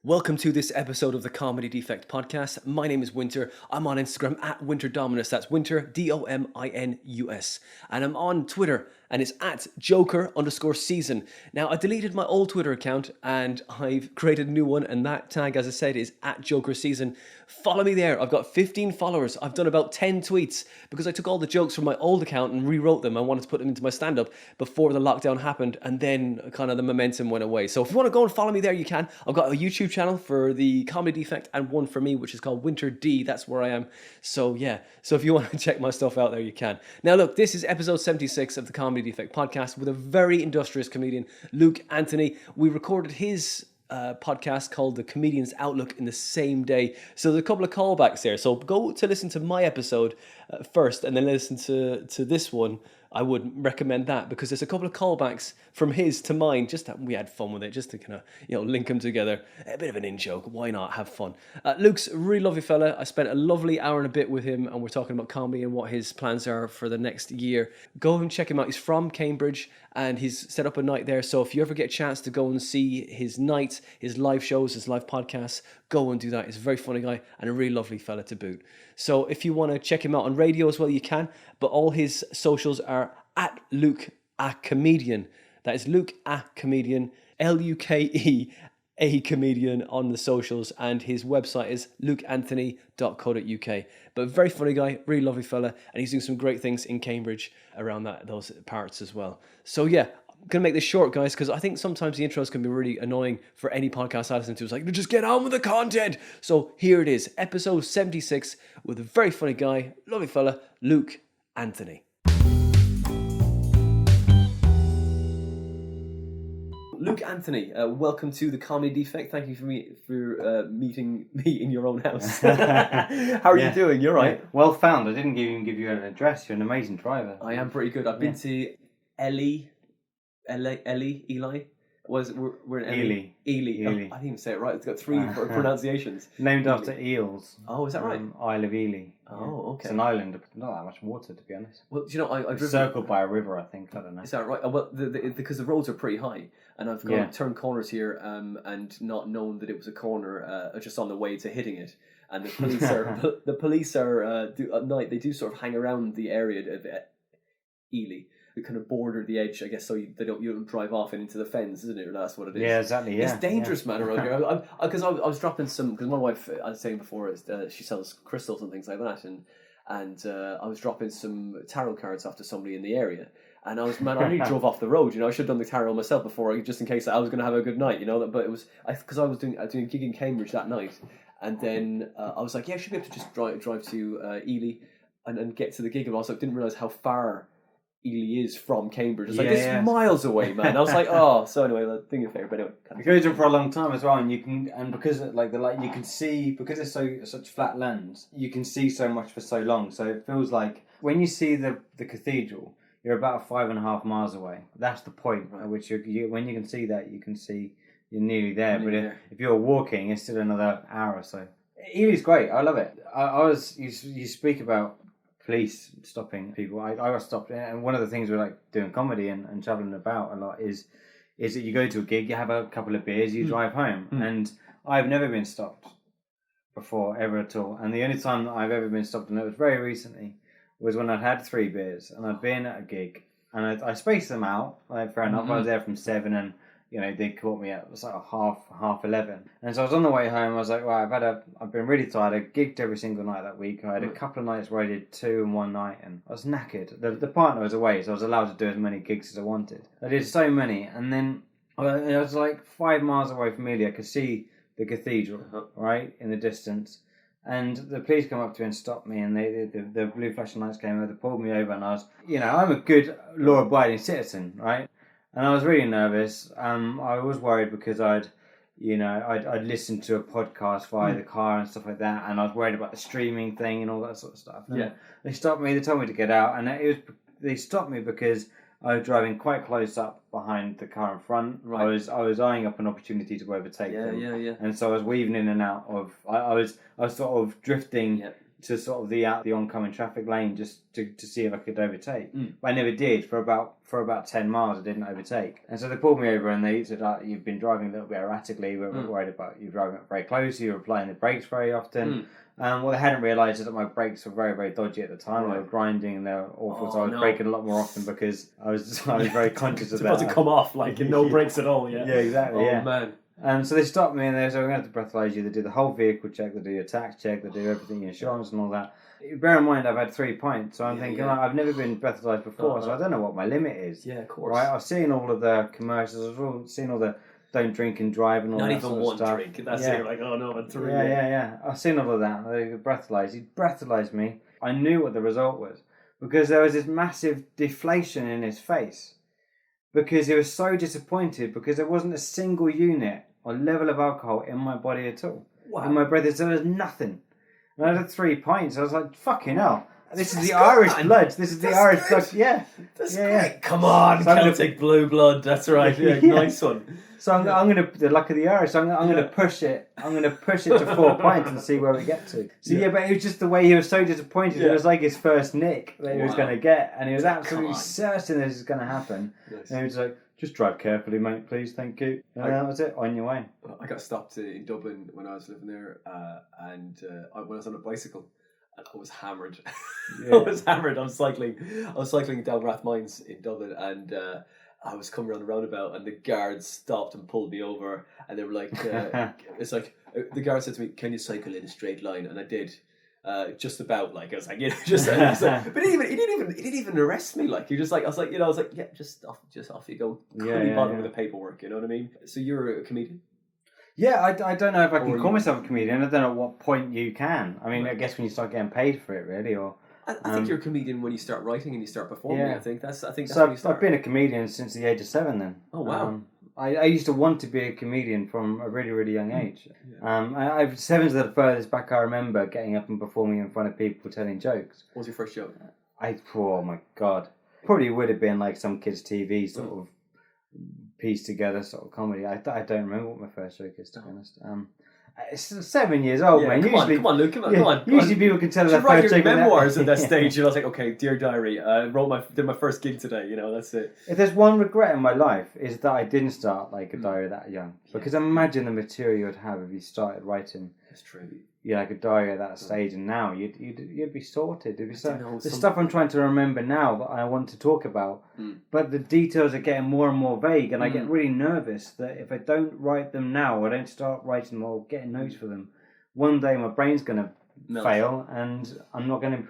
Welcome to this episode of the Comedy Defect podcast. My name is Winter. I'm on Instagram at Winter Dominus. That's Winter, Dominus. And I'm on Twitter and it's at Joker_season. Now, I deleted my old Twitter account and I've created a new one, and that tag, as I said, is at Joker_season. Follow me there. I've got 15 followers. I've done about 10 tweets because I took all the jokes from my old account and rewrote them. I wanted to put them into my stand-up before the lockdown happened, and then kind of the momentum went away. So if you want to go and follow me there, you can. I've got a YouTube channel for the Comedy Defect and one for me, which is called Winter D. That's where I am. So yeah, so if you want to check my stuff out there, you can. Now look, this is episode 76 of the Comedy Defect podcast with a very industrious comedian, Luke Anthony. We recorded his podcast called The Comedian's Outlook in the same day. So there's a couple of callbacks there. So go to listen to my episode first and then listen to this one. I would recommend that because there's a couple of callbacks from his to mine. Just that we had fun with it, just to kind of link them together. A bit of an in-joke. Why not have fun? Luke's a really lovely fella. I spent a lovely hour and a bit with him, and we're talking about comedy and what his plans are for the next year. Go and check him out. He's from Cambridge and he's set up a night there. So if you ever get a chance to go and see his nights, his live shows, his live podcasts, go and do that. He's a very funny guy and a really lovely fella to boot. So if you want to check him out on radio as well, you can. But all his socials are at Luke A Comedian. That is Luke A Comedian, Luke A Comedian on the socials, and his website is lukeanthony.co.uk. But very funny guy, really lovely fella, and he's doing some great things in Cambridge around those parts as well. So yeah, I'm going to make this short, guys, because I think sometimes the intros can be really annoying for any podcast I listen to. It's like, just get on with the content. So here it is, episode 76 with a very funny guy, lovely fella, Luke Anthony. Luke Anthony, welcome to the Comedy Defect. Thank you for meeting me in your own house. How are you doing? You're right. Yeah. Well found. I didn't even give you an address. You're an amazing driver. I am pretty good. I've been to Eli. We're in Ely. Oh, I didn't even say it right. It's got three pronunciations. Named after eels. Oh, is that right? Isle of Ely. Oh, okay. It's an island, but not that much water, to be honest. Well, do you know, I've circled by a river, I think. I don't know. Is that right? Well, because the roads are pretty high, and I've turned corners here, and not known that it was a corner, just on the way to hitting it. And the police are at night. They do sort of hang around the area of Ely. They kind of border the edge, I guess, so you don't drive off and into the fence, isn't it? Or that's what it is. Yeah, exactly. Yeah, it's dangerous, man, around here. Because I was dropping some. Because my wife, I was saying before, she sells crystals and things like that, and I was dropping some tarot cards after somebody in the area, and I nearly drove off the road. I should have done the tarot myself before, just in case I was going to have a good night. But it was because I was doing a gig in Cambridge that night, and then I was like, yeah, I should be able to just drive to Ely and get to the gig, and I also didn't realize how far Ely is from Cambridge. It's like, it's miles away, man. I was like, oh, so anyway, do me a favour. But anyway, it goes on for a long time as well, and because you can see, because it's such flat lands, you can see so much for so long. So it feels like when you see the cathedral, you're about 5.5 miles away. That's the point at which when you can see that, you can see you're nearly there. But if you're walking, it's still another hour or so. Ely's great. I love it. You speak about police stopping people. I got stopped, and one of the things we're like doing comedy and travelling about a lot is that you go to a gig, you have a couple of beers, you drive home, and I've never been stopped before ever at all. And the only time that I've ever been stopped, and it was very recently, was when I'd had 3 beers and I'd been at a gig, and I spaced them out. Fair enough. I was there from 7, and they caught me at half 11. And so I was on the way home. I was like, well, I've been really tired. I gigged every single night that week. I had a couple of nights where I did 2 in one night, and I was knackered. The partner was away, so I was allowed to do as many gigs as I wanted. I did so many, and then I was like 5 miles away from Ely. I could see the cathedral, right, in the distance. And the police come up to me and stopped me, and the blue flashing lights came over. They pulled me over, and I was, I'm a good law-abiding citizen, right? And I was really nervous. I was worried because I'd listened to a podcast via the car and stuff like that, and I was worried about the streaming thing and all that sort of stuff. And they stopped me. They told me to get out, and they stopped me because I was driving quite close up behind the car in front. Right. I was eyeing up an opportunity to overtake them. Yeah. And so I was weaving in and out of. I was sort of drifting to sort of the oncoming traffic lane just to see if I could overtake. But I never did for about 10 miles. I didn't overtake, and so they pulled me over and they said, "You've been driving a little bit erratically. We're worried about you driving up very close. You're applying the brakes very often." What they hadn't realised is that my brakes were very, very dodgy at the time. Right. They were grinding and they were awful, so I was braking a lot more often because I was very conscious of that. It's about to come off, like no brakes at all. Yeah. Yeah, exactly. Oh man. So they stopped me and they said, "We're going to have to breathalyse you." They do the whole vehicle check, they do your tax check, they do everything, your insurance and all that. Bear in mind, I've had 3 pints, so I'm thinking, I've never been breathalyzed before, so I don't know what my limit is. Yeah, of course. Right? I've seen all of the commercials, I've seen all the don't drink and drive and all that sort of stuff. Not even one drink. That's it. You're like, oh no, I'm 3. Yeah. I've seen all of that. They breathalyzed. He breathalyzed me. I knew what the result was because there was this massive deflation in his face because he was so disappointed because there wasn't a single unit or level of alcohol in my body at all. Wow. In my breath, there was nothing. And I had 3 pints. I was like, fucking hell. This is the Irish blood. This is the Irish blood. Yeah. That's great. Come on, so Celtic blue blood. That's right. Yeah, nice one. So I'm going to, the luck of the Irish, I'm going to push it. I'm going to push it to 4 pints and see where we get to. So but it was just the way he was so disappointed. It was like his first nick that he was going to get. And he was absolutely certain this is going to happen. Nice. And he was like, "Just drive carefully, mate, please, thank you." And that was it, on your way. I got stopped in Dublin when I was living there, and when I was on a bicycle, and I was hammered. I was hammered. I was cycling down Rathmines in Dublin, and I was coming around the roundabout, and the guards stopped and pulled me over, and they were like, "It's like the guard said to me, 'Can you cycle in a straight line?' And I did." Just about, like, I was like, but he didn't even arrest me. Like, he just like, I was like, yeah, just off you go. Couldn't be bothered with the paperwork, you know what I mean? So you're a comedian? Yeah, I don't know if I can call myself a comedian. I don't know at what point you can. I mean, I guess when you start getting paid for it, really, or. I think you're a comedian when you start writing and you start performing. I think that's so when you start. I've been a comedian since the age of 7. Then. Oh wow. I used to want to be a comedian from a really, really young age. Yeah. 7's the furthest back I remember getting up and performing in front of people telling jokes. What was your first joke? Oh my God. Probably would have been like some kids' TV sort of pieced together sort of comedy. I don't remember what my first joke is, to be honest. It's 7 years old, man. Come on, Luke, come on. Usually people can tell their first joke. Memoirs at that stage, and I was like, okay, dear diary, I did my first gig today. That's it. If there's one regret in my life, is that I didn't start like a diary that young. Because imagine the material you'd have if you started writing. That's true. Like a diary at that stage, and now you'd be sorted. The stuff I'm trying to remember now that I want to talk about, but the details are getting more and more vague, and I get really nervous that if I don't write them now, or I don't start writing them or getting notes for them, one day my brain's gonna fail, and I'm not gonna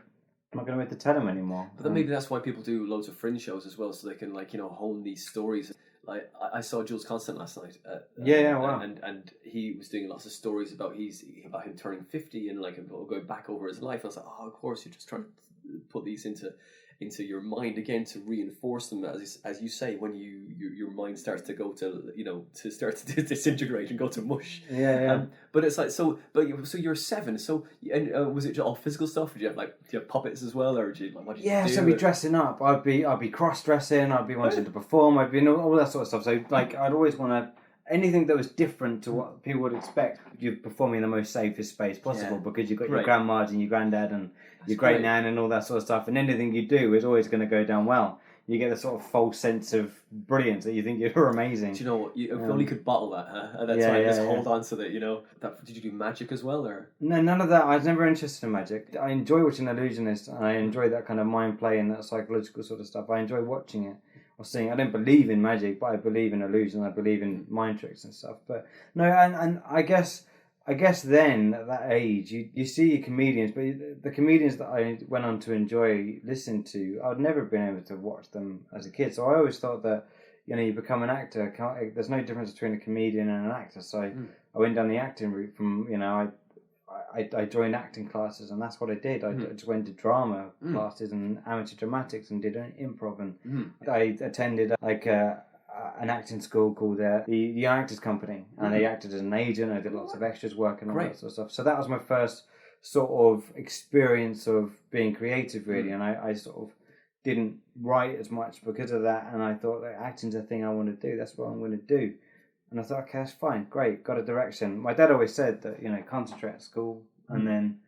be able to tell them anymore. But then maybe that's why people do loads of fringe shows as well, so they can hone these stories. Like I saw Jules Constant last night. Wow. And he was doing lots of stories about him turning 50 and going back over his life. I was like, oh, of course, you're just trying to put these into your mind again to reinforce them, as you say, when your mind starts to go to start to disintegrate and go to mush. But it's like so you're 7. So was it all physical stuff? Or do you have puppets as well, or do you what do you do? So I'd be dressing up. I'd be cross dressing. I'd be wanting to perform. I'd be all that sort of stuff. So I'd always want to. Anything that was different to what people would expect, you're performing in the most safest space possible because you've got your grandmas and your granddad and your great nan and all that sort of stuff. And anything you do is always going to go down well. You get a sort of false sense of brilliance that you think you're amazing. Do you know what? You only could bottle that, huh? At that time, just hold on to that. Did you do magic as well, or? No, none of that. I was never interested in magic. I enjoy watching Illusionist, and I enjoy that kind of mind play and that psychological sort of stuff. I enjoy watching it. Or seeing. I don't believe in magic, but I believe in illusion. I believe in mind tricks and stuff. But no, and I guess then at that age, you see your comedians, but the comedians that I went on to enjoy listening to, I'd never been able to watch them as a kid. So I always thought that you become an actor. There's no difference between a comedian and an actor. So I went down the acting route from I joined acting classes, and that's what I did. I just went to drama classes and amateur dramatics and did an improv. And I attended an acting school called the Young Actors Company, and they acted as an agent. I did lots of extras work and all that sort of stuff. So that was my first sort of experience of being creative, really. And I sort of didn't write as much because of that. And I thought that acting's a thing I want to do. That's what I'm going to do. And I thought, okay, that's fine, great, got a direction. My dad always said that, concentrate at school and then,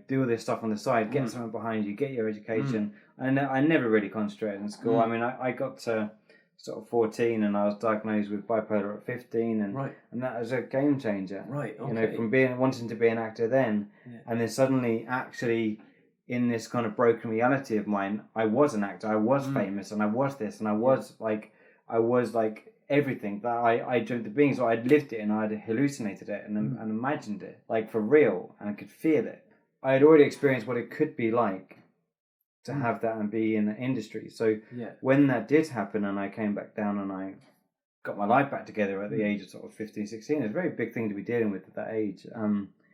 do all this stuff on the side, get something behind you, get your education. And I never really concentrated in school. I mean, I got to sort of 14 and I was diagnosed with bipolar at 15, and that was a game changer. Right. Okay. From wanting to be an actor then, and then suddenly actually in this kind of broken reality of mine, I was an actor, I was famous, and I was this, and I was like everything that I dreamt of being. So I'd lived it and I'd hallucinated it and imagined it like for real, and I could feel it. I had already experienced what it could be like to have that and be in the industry. So when that did happen and I came back down and I got my life back together at the age of sort of 15, 16, it's a very big thing to be dealing with at that age.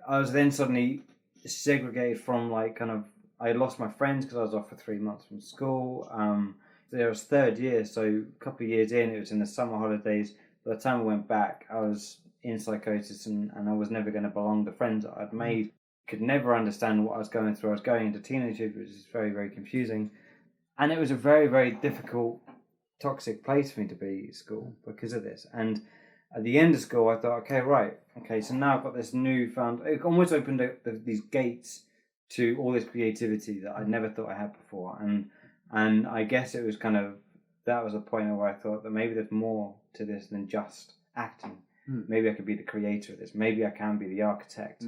I was then suddenly segregated from like kind of, I lost my friends because I was off for 3 months from school. There was third year, so a couple of years in, it was in the summer holidays. By the time I went back, I was in psychosis and I was never going to belong. The friends that I'd made could never understand what I was going through. I was going into teenagehood, which is very, very confusing. And it was a very, very difficult, toxic place for me to be at school because of this. And at the end of school, I thought, okay, so now I've got this newfound, it almost opened these gates to all this creativity that I never thought I had before. And I guess it was kind of, that was a point where I thought that maybe there's more to this than just acting. Maybe I could be the creator of this. Maybe I can be the architect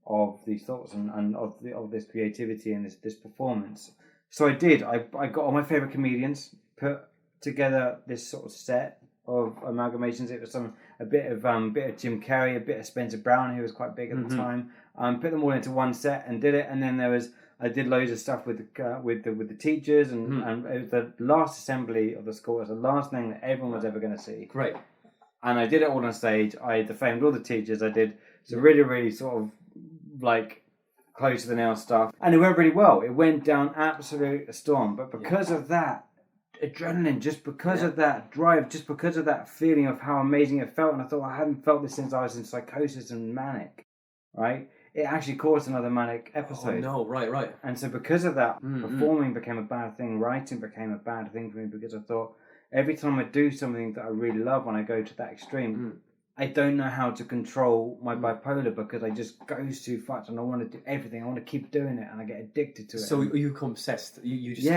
of these thoughts and of this creativity and this performance. So I did. I got all my favourite comedians, put together this sort of set of amalgamations. It was a bit of Jim Carrey, a bit of Spencer Brown, who was quite big at the time. Put them all into one set and did it. And then I did loads of stuff with the teachers, and it was the last assembly of the school. It was the last thing that everyone was ever going to see. Great. And I did it all on stage. I defamed all the teachers. I did some really, really sort of like close to the nail stuff, and it went really well. It went down absolute storm. But because of that adrenaline, just because of that drive, just because of that feeling of how amazing it felt, and I thought I hadn't felt this since I was in psychosis and manic, right? It actually caused another manic episode. Oh no, right. And so because of that, performing became a bad thing, writing became a bad thing for me, because I thought every time I do something that I really love, when I go to that extreme, I don't know how to control my bipolar, because I just goes too much and I want to do everything. I want to keep doing it and I get addicted to it. So you become obsessed. You just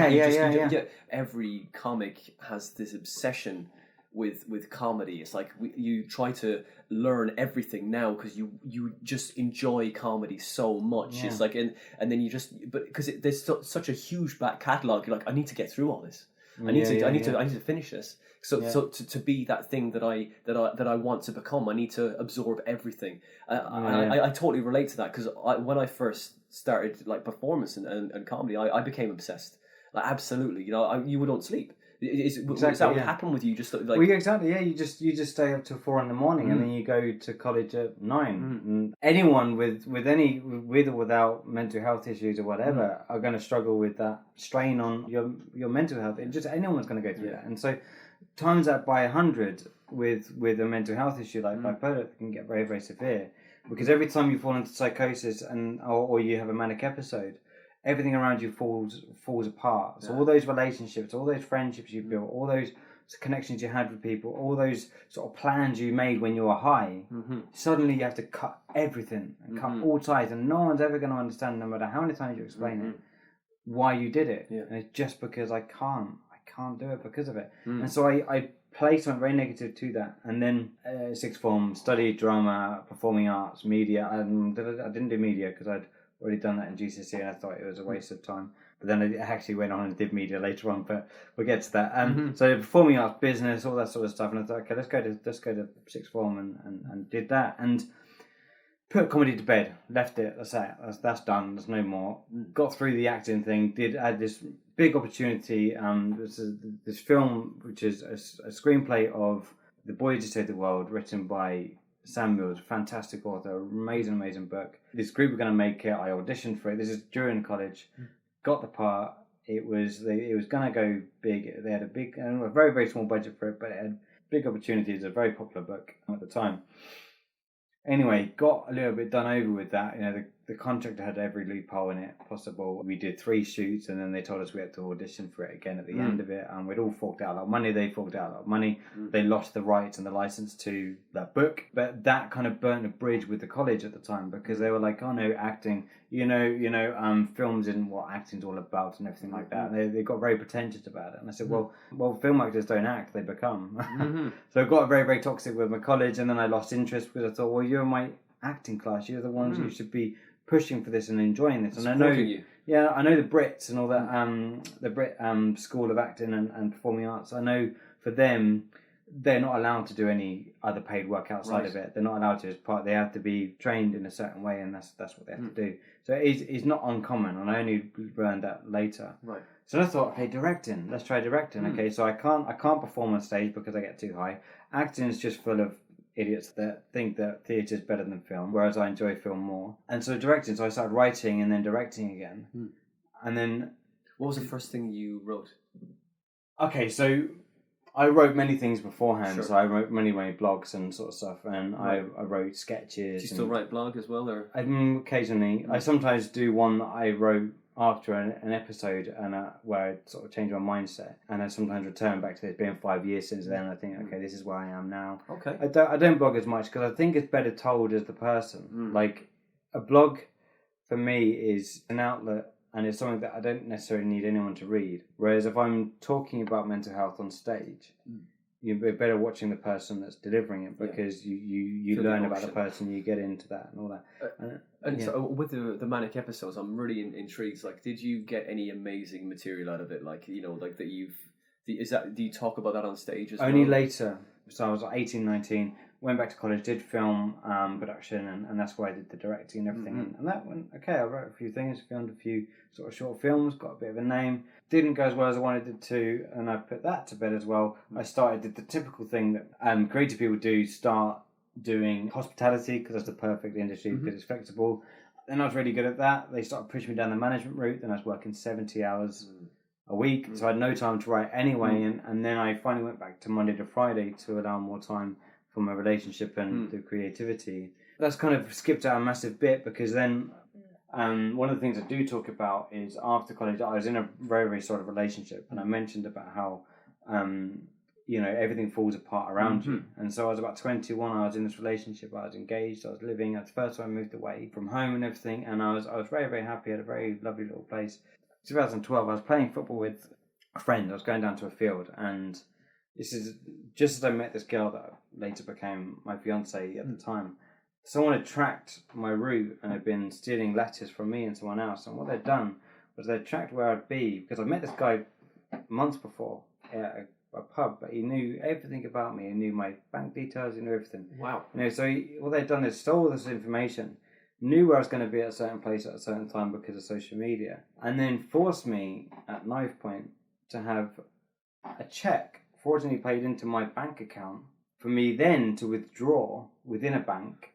every comic has this obsession with comedy. It's like you try to learn everything now because you just enjoy comedy so much. It's like and then you just, but because there's such a huge back catalogue, you're like, I need to get through all this. I need to finish this. So to be that thing that I want to become, I need to absorb everything. I totally relate to that, because when I first started like performance and comedy, I became obsessed. Like absolutely, you don't sleep. Is that what happened with you? Just like exactly. Yeah, you just stay up till 4 a.m. and then you go to college at 9. And anyone with or without mental health issues or whatever are going to struggle with that strain on your mental health. Anyone's going to go through that. And so times that by 100 with a mental health issue like bipolar, it can get very, very severe, because every time you fall into psychosis or you have a manic episode, everything around you falls apart. So all those relationships, all those friendships you built, all those connections you had with people, all those sort of plans you made when you were high, suddenly you have to cut everything and cut all ties, and no one's ever going to understand, no matter how many times you explain it, why you did it. And it's just because I can't do it because of it. And so I placed something very negative to that. And then sixth form, studied drama, performing arts, media. And I didn't do media because I'd already done that in GCSE, and I thought it was a waste of time. But then I actually went on and did media later on, but we'll get to that. So performing arts, business, all that sort of stuff. And I thought, okay, let's go to sixth form and did that. And put comedy to bed, left it, that's done, there's no more. Got through the acting thing, had this big opportunity. This film, which is a screenplay of The Boy Who Saved the World, written by Sam Mills, fantastic author, amazing book. This group were going to make it. I auditioned for it. This is during college. Got the part. It was going to go big. They had a very, very small budget for it, but it had big opportunities. A very popular book at the time. Anyway, got a little bit done over with that. the contract had every loophole in it possible. We did 3 shoots, and then they told us we had to audition for it again at the end of it, and we'd all forked out a lot of money. They forked out a lot of money. They lost the rights and the license to that book, but that kind of burnt a bridge with the college at the time, because they were like, oh no, acting, films isn't what acting's all about and everything like that. They got very pretentious about it, and I said, well, film actors don't act, they become. So it got very, very toxic with my college, and then I lost interest because I thought, well, you're in my acting class, you're the ones who should be pushing for this and enjoying this. And I know you. Yeah, I know the Brits and all that, the Brit School of Acting and Performing Arts. I know for them, they're not allowed to do any other paid work outside of it. They're not allowed to. As part, they have to be trained in a certain way, and that's what they have to do. So it's not uncommon, and I only learned that later. Right. So I thought, okay, directing. Let's try directing. Okay, so I can't perform on stage because I get too high. Acting is just full of idiots that think that theatre is better than film, whereas I enjoy film more. And so directing, so I started writing and then directing again. And then... What was the first thing you wrote? Okay, so I wrote many things beforehand. Sure. So I wrote many blogs and sort of stuff, and I wrote sketches. Do you still write blog as well, or? Occasionally. I sometimes do one that I wrote after an episode, and where I sort of change my mindset, and I sometimes return back to it. It's been 5 years since then. I think, okay, this is where I am now. Okay. I don't blog as much because I think it's better told as the person. Like a blog for me is an outlet, and it's something that I don't necessarily need anyone to read. Whereas if I'm talking about mental health on stage, you're better watching the person that's delivering it, because you learn about the person, you get into that and all that. So with the manic episodes, I'm really intrigued. Like, did you get any amazing material out of it? Like, like that do you talk about that on stage as well? Only later. So I was like 18, 19, went back to college, did film production, and that's where I did the directing and everything. And that went okay. I wrote a few things, filmed a few sort of short films, got a bit of a name. Didn't go as well as I wanted it to, and I put that to bed as well. I did the typical thing that creative people do, start doing hospitality, because that's the perfect industry, because it's flexible. Then I was really good at that. They started pushing me down the management route. Then I was working 70 hours a week, so I had no time to write anyway. And then I finally went back to Monday to Friday to allow more time for my relationship and the creativity. That's kind of skipped out a massive bit, because then one of the things I do talk about is after college, I was in a very, very sort of relationship, and I mentioned about how everything falls apart around you. And so I was about 21, I was in this relationship, I was engaged, I was living. That's the first time I moved away from home and everything, and I was very, very happy. I had a very lovely little place. 2012, I was playing football with a friend. I was going down to a field, and this is just as I met this girl that later became my fiance at the time. Someone had tracked my route and had been stealing letters from me and someone else. And what they'd done was they'd tracked where I'd be, because I met this guy months before at a pub, but he knew everything about me. He knew my bank details, he knew everything. Wow. So what they'd done is stole this information, knew where I was going to be at a certain place at a certain time because of social media, and then forced me at knife point to have a check fraudulently paid into my bank account for me then to withdraw within a bank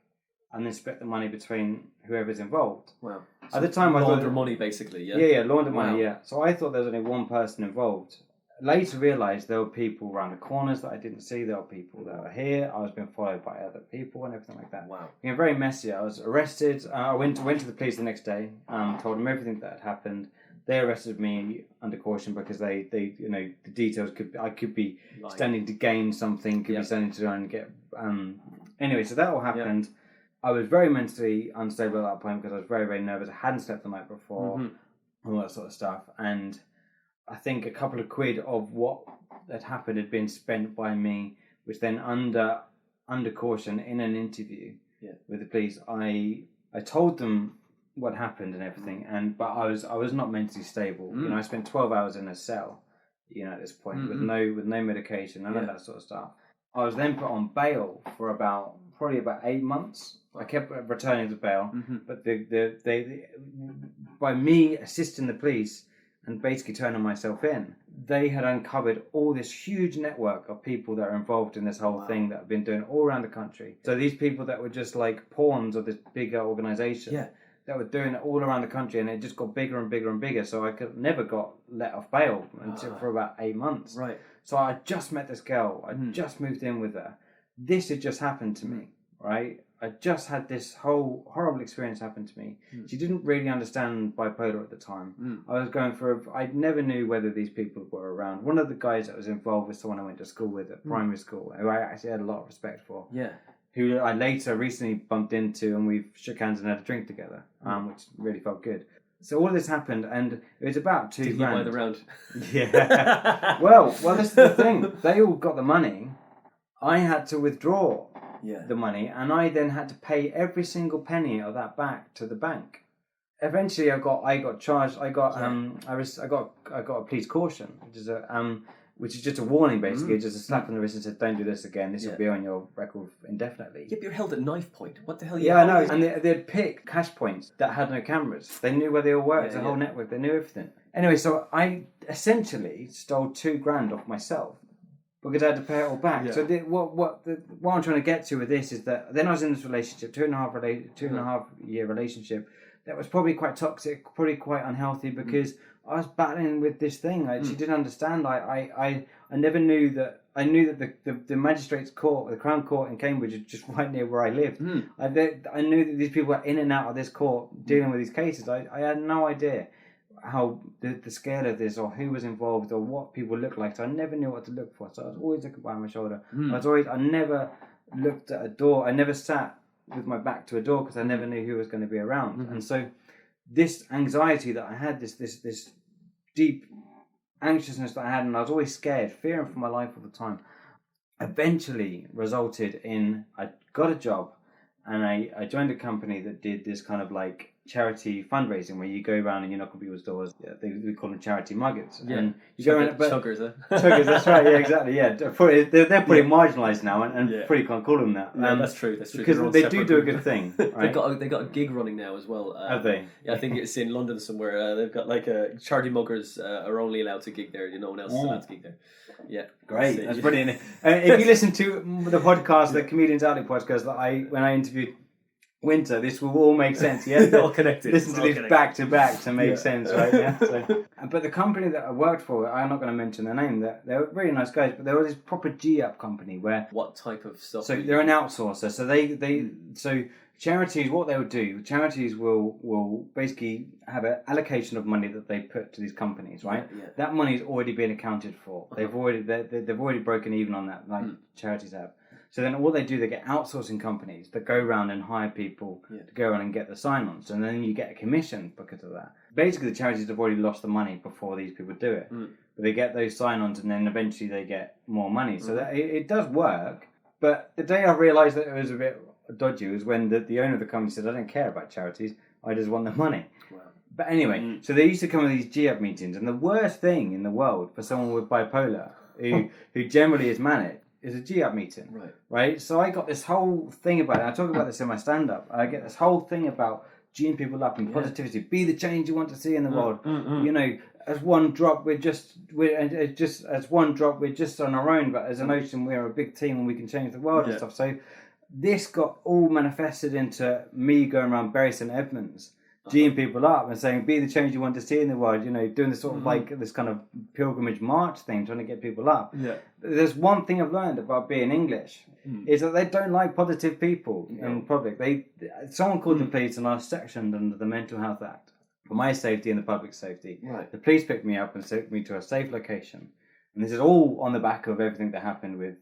and then split the money between whoever's involved. Wow. So at the time, I thought... Launder money, basically, yeah? Yeah, launder money, yeah. So I thought there was only one person involved. Later realised there were people around the corners that I didn't see. There were people that were here. I was being followed by other people and everything like that. Wow. Very messy. I was arrested. I went to the police the next day, told them everything that had happened. They arrested me under caution because they the details I could be standing to gain something, could be standing to try and get anyway. So that all happened. Yeah. I was very mentally unstable at that point because I was very, very nervous. I hadn't slept the night before, all that sort of stuff, and I think a couple of quid of what had happened had been spent by me, which then under caution in an interview with the police, I told them what happened and everything, but I was not mentally stable. I spent 12 hours in a cell, at this point with no medication, none of that sort of stuff. I was then put on bail for probably about 8 months. I kept returning to bail, but they by me assisting the police and basically turning myself in, they had uncovered all this huge network of people that are involved in this whole thing that have been doing it all around the country. So these people that were just like pawns of this bigger organisation that were doing it all around the country, and it just got bigger and bigger and bigger. So I never got let off bail until for about 8 months. Right. So I just met this girl. I just moved in with her. This had just happened to me. right? I just had this whole horrible experience happen to me. She didn't really understand bipolar at the time. I was going for I never knew whether these people were around. One of the guys that was involved was someone I went to school with at primary school, who I actually had a lot of respect for. Yeah. Who I later recently bumped into, and we shook hands and had a drink together, which really felt good. So all this happened, and it was about $2,000. Did you buy the round? Yeah. well, this is the thing. They all got the money. I had to withdraw the money, and I then had to pay every single penny of that back to the bank. Eventually, I got charged. I got a police caution, which is just a warning, basically, just a slap on the wrist and said, "Don't do this again. This will be on your record indefinitely." Yep, you're held at knife point. What the hell? Yeah, I know. And they'd pick cash points that had no cameras. They knew where they all worked. The whole network. They knew everything. Anyway, so I essentially stole $2,000 off myself, because I had to pay it all back. So what I'm trying to get to with this is that then I was in this relationship, two and a half year relationship, that was probably quite toxic, probably quite unhealthy, because I was battling with this thing. She didn't understand. I never knew that. I knew that the magistrates' court, the Crown Court in Cambridge, is just right near where I lived. I knew that these people were in and out of this court dealing with these cases. I had no idea how the scale of this, or who was involved, or what people looked like. So I never knew what to look for. So I was always looking behind my shoulder. I never looked at a door. I never sat with my back to a door, because I never knew who was going to be around. And so this anxiety that I had, this deep anxiousness that I had, and I was always scared, fearing for my life all the time, eventually resulted in I got a job, and I joined a company that did this kind of like charity fundraising, where you go around and you knock on people's doors. We call them charity muggets. And you go around, chuggers, chuggers, that's right. Yeah, exactly. Yeah, they're pretty marginalised now, and pretty can't call them that. That's true. Because they do a good thing. Right? They got a gig running now as well. Have they? Yeah, I think it's in London somewhere. They've got like a charity muggers are only allowed to gig there. No one else is allowed to gig there. Yeah, great. That's brilliant. If you listen to the podcast, the Comedians Outlook podcast, that when I interviewed Winter, this will all make sense. Yeah, they're all connected. Listen to these back to back to make sense, right? Yeah. So, but the company that I worked for, I'm not going to mention their name. They're really nice guys, but they were this proper G-up company where. What type of stuff? So they're an outsourcer. So so charities, what they'll do, charities will basically have an allocation of money that they put to these companies, right? Yeah. That money's already been accounted for. They've already broken even on that, like charities have. So then what they do, they get outsourcing companies that go around and hire people to go around and get the sign-ons. And then you get a commission because of that. Basically, the charities have already lost the money before these people do it. But they get those sign-ons, and then eventually they get more money. So that it does work. But the day I realised that it was a bit dodgy was when the owner of the company said, "I don't care about charities. I just want the money." Wow. But anyway, so they used to come to these G-Up meetings. And the worst thing in the world for someone with bipolar, who generally is manic, is a G-Up meeting, right? So I got this whole thing about it. I talk about this in my stand-up. I get this whole thing about G'ing people up and positivity. Be the change you want to see in the world. You know, as one drop, we're just on our own, but as an ocean, we're a big team and we can change the world and stuff. So this got all manifested into me going around Bury St Edmunds, G'ing people up and saying, be the change you want to see in the world, you know, doing this sort of like this kind of pilgrimage march thing, trying to get people up. Yeah. There's one thing I've learned about being English, is that they don't like positive people in public. Someone called the police and I was sectioned under the Mental Health Act for my safety and the public safety. Right. The police picked me up and took me to a safe location. And this is all on the back of everything that happened with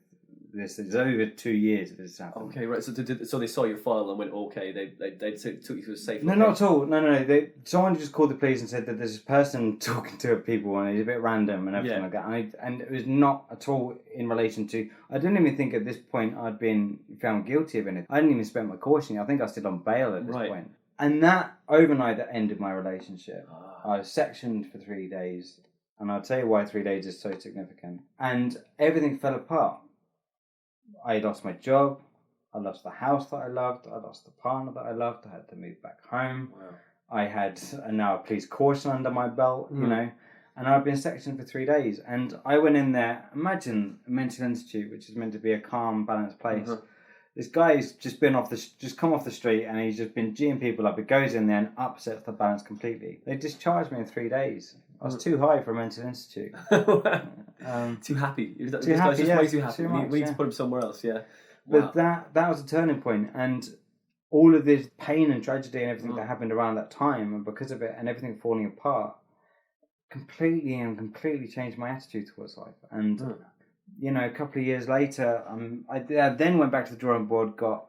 this. It's over 2 years that this happened. Okay, right. So they saw your file and went, okay, they took you to a safe location. No, not at all. No. Someone just called the police and said that there's this person talking to people and he's a bit random and everything like that. And it was not at all in relation to... I didn't even think at this point I'd been found guilty of anything. I didn't even spend my caution. I think I was still on bail at this point. And that overnight that ended my relationship. I was sectioned for 3 days. And I'll tell you why 3 days is so significant. And everything fell apart. I lost my job, I lost the house that I loved, I lost the partner that I loved, I had to move back home. Wow. I had now a police caution under my belt, you know, and I've been sectioned for 3 days. And I went in there, imagine a mental institute, which is meant to be a calm, balanced place. This guy's just come off the street and he's just been G'ing people up. He goes in there and upsets the balance completely. They discharged me in 3 days. I was too high for a mental institute. Too happy. Too happy, way too happy. Too much, we need to put him somewhere else, But that was a turning point, and all of this pain and tragedy and everything that happened around that time, and because of it and everything falling apart, completely changed my attitude towards life. And a couple of years later, I then went back to the drawing board, got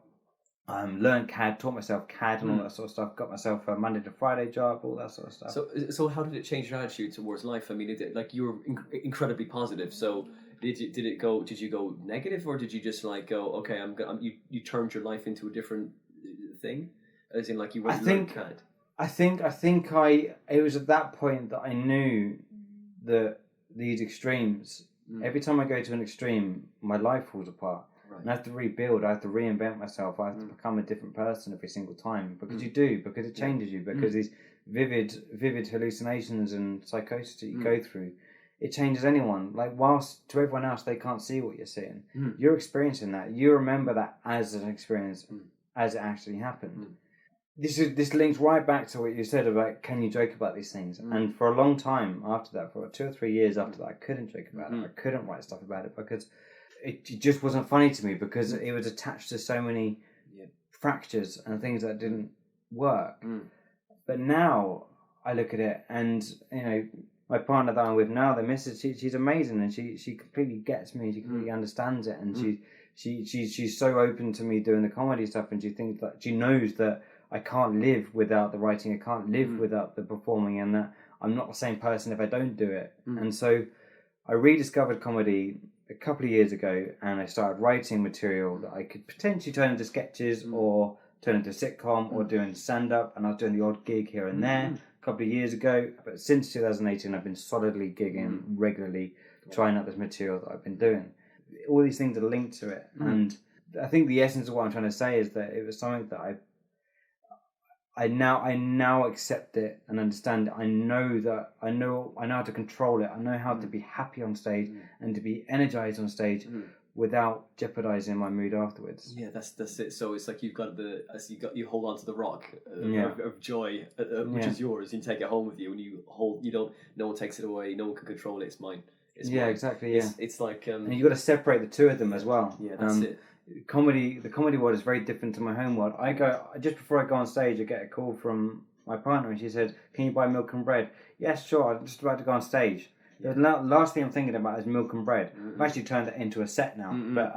learned CAD, taught myself CAD and all that sort of stuff, got myself a Monday to Friday job, all that sort of stuff. So how did it change your attitude towards life? I mean, you were incredibly positive. So did you go negative, or did you just like go, okay, you turned your life into a different thing, as in like you went to learn CAD? I think it was at that point that I knew that these extremes, every time I go to an extreme, my life falls apart. Right. And I have to rebuild, I have to reinvent myself, I have to become a different person every single time, because you do, because it changes you, because these vivid hallucinations and psychosis that you go through, it changes anyone. Like, whilst to everyone else they can't see what you're seeing, you're experiencing that, you remember that as an experience, as it actually happened. This links right back to what you said about, can you joke about these things? And for a long time after that, for 2 or 3 years after that, I couldn't joke about it. I couldn't write stuff about it because it just wasn't funny to me, because it was attached to so many fractures and things that didn't work. But now I look at it, and my partner that I'm with now, the missus, she's amazing, and she completely gets me. She completely understands it, and she's so open to me doing the comedy stuff, and she thinks that she knows that I can't live without the writing, I can't live without the performing, and that I'm not the same person if I don't do it. And so I rediscovered comedy a couple of years ago, and I started writing material that I could potentially turn into sketches or turn into a sitcom or doing stand-up, and I was doing the odd gig here and there a couple of years ago. But since 2018, I've been solidly gigging regularly, trying out this material that I've been doing. All these things are linked to it, and I think the essence of what I'm trying to say is that it was something that I now accept it and understand it. I know how to control it. I know how to be happy on stage and to be energized on stage without jeopardizing my mood afterwards. Yeah, that's it. So it's like you you hold on to the rock of joy, which is yours. You take it home with you, and no one takes it away. No one can control it. It's mine. It's mine. Exactly. Yeah, it's like and you got to separate the two of them as well. Yeah, that's it. The comedy world is very different to my home world. I go just before I go on stage, I get a call from my partner, and she said, "Can you buy milk and bread?" Yes, sure. I'm just about to go on stage. The last thing I'm thinking about is milk and bread. I've actually turned it into a set now, but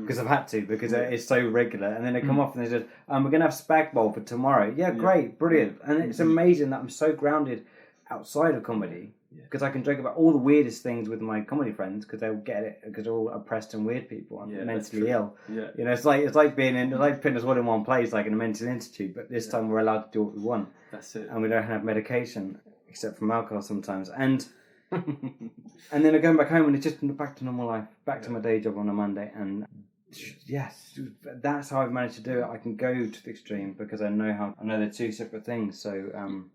because I've had to, because it's so regular. And then they come off and they said, "We're gonna have spag bowl for tomorrow." Yeah, great, brilliant. And it's amazing that I'm so grounded outside of comedy, because I can joke about all the weirdest things with my comedy friends, because they'll get it, because they're all oppressed and weird people and mentally ill. Yeah. It's like putting us all in one place, like in a mental institute, but this time we're allowed to do what we want. That's it. And we don't have medication, except from alcohol sometimes. And then I'm going back home, and it's just back to normal life, back to my day job on a Monday, and yes, that's how I've managed to do it. I can go to the extreme because I know they're two separate things. So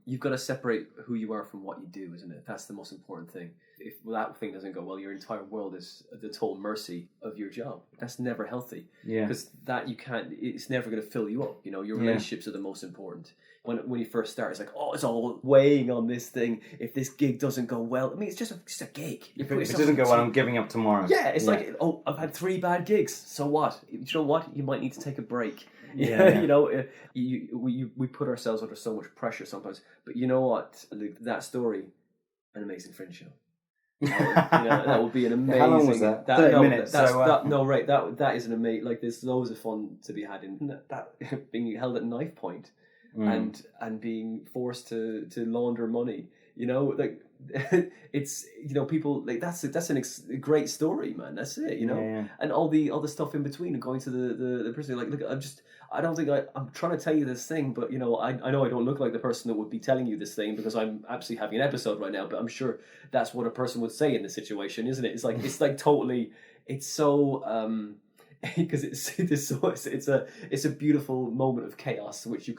you've got to separate who you are from what you do, isn't it? That's the most important thing. If that thing doesn't go well, your entire world is at the total mercy of your job. That's never healthy. Yeah, because it's never going to fill you up. Your relationships are the most important. When you first start, it's like, oh, it's all weighing on this thing. If this gig doesn't go well, I mean, it's just a gig. If it doesn't go well, I'm giving up tomorrow. Yeah, it's like, oh, I've had 3 bad gigs. So what? You know what? You might need to take a break. Yeah. We put ourselves under so much pressure sometimes. But you know what? That story, an amazing Fringe show. That would be an amazing. How long was that? 30 minutes. That is an amazing. Like, there's loads of fun to be had in that being held at knife point. And being forced to launder money, it's people like that's a great story, man. That's it, and all the stuff in between and going to the prison. Like, look, I'm trying to tell you this thing, but I know I don't look like the person that would be telling you this thing, because I'm absolutely having an episode right now. But I'm sure that's what a person would say in this situation, isn't it? It's like totally. It's so. Because it's a beautiful moment of chaos which you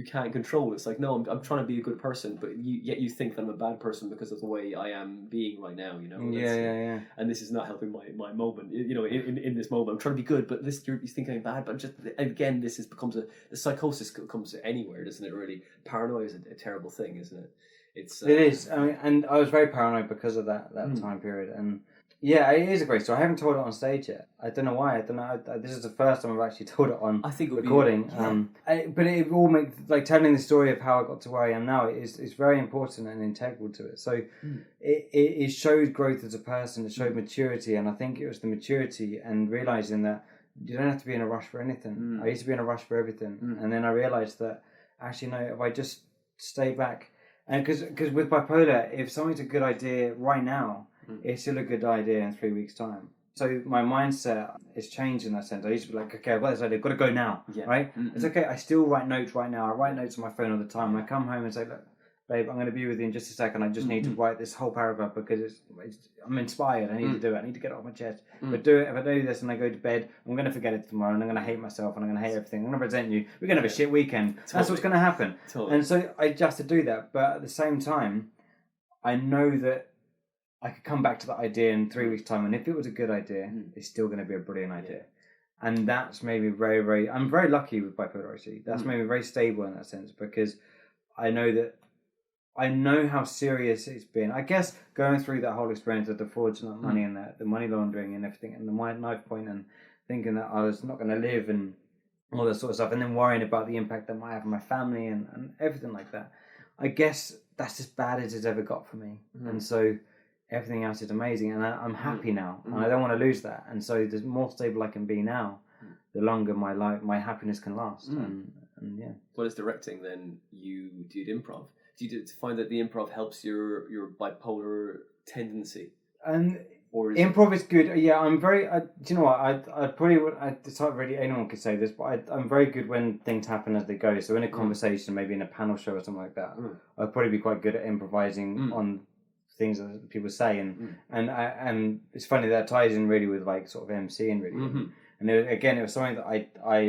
can't control. It's like, no, I'm trying to be a good person, but yet you think that I'm a bad person because of the way I am being right now. Yeah. And this is not helping my moment. In this moment, I'm trying to be good, but you think I'm bad. But just again, becomes the psychosis comes anywhere, doesn't it? Really, paranoia is a terrible thing, isn't it? It is. I mean, and I was very paranoid because of that time period, and Yeah, it is a great story. I haven't told it on stage yet. I don't know why. I don't know. This is the first time I've actually told it on I think it would recording. be, But it all makes like telling the story of how I got to where I am now is very important and integral to it. So it showed growth as a person. It showed maturity, and I think it was the maturity and realizing that you don't have to be in a rush for anything. I used to be in a rush for everything, and then I realized that actually no, if I just stay back, and because with bipolar, if something's a good idea right now, it's still a good idea in 3 weeks' time. So my mindset is changed in that sense. I used to be like, okay, I've got this idea, I've got to go now, right? It's okay, I still write notes right now. I write notes on my phone all the time. I come home and say, look, babe, I'm going to be with you in just a second. I just need to write this whole paragraph because I'm inspired. I need to do it. I need to get it off my chest. If I do this and I go to bed, I'm going to forget it tomorrow and I'm going to hate myself and I'm going to hate everything. I'm going to resent you. We're going to have a shit weekend. Totally. That's what's going to happen. Totally. And so I just to do that. But at the same time, I know that I could come back to that idea in 3 weeks' time, and if it was a good idea, it's still going to be a brilliant idea. And that's made me very, very... I'm very lucky with bipolar, actually. That's made me very stable in that sense, because I know how serious it's been. I guess going through that whole experience of the fraudulent money and the money laundering and everything, and the knife point, and thinking that I was not going to live and all that sort of stuff, and then worrying about the impact that might have on my family and everything like that. I guess that's as bad as it's ever got for me. And so... everything else is amazing, and I'm happy now, and I don't want to lose that. And so, the more stable I can be now, the longer my happiness can last. And yeah. Well, as directing, then you did improv. Do you find that the improv helps your bipolar tendency? And improv is good. Yeah, I'm very. Do you know what? I probably would. It's not really anyone could say this, but I'm very good when things happen as they go. So in a conversation, maybe in a panel show or something like that, I'd probably be quite good at improvising on things that people say, and it's funny that ties in really with like sort of MCing really, and it was something that I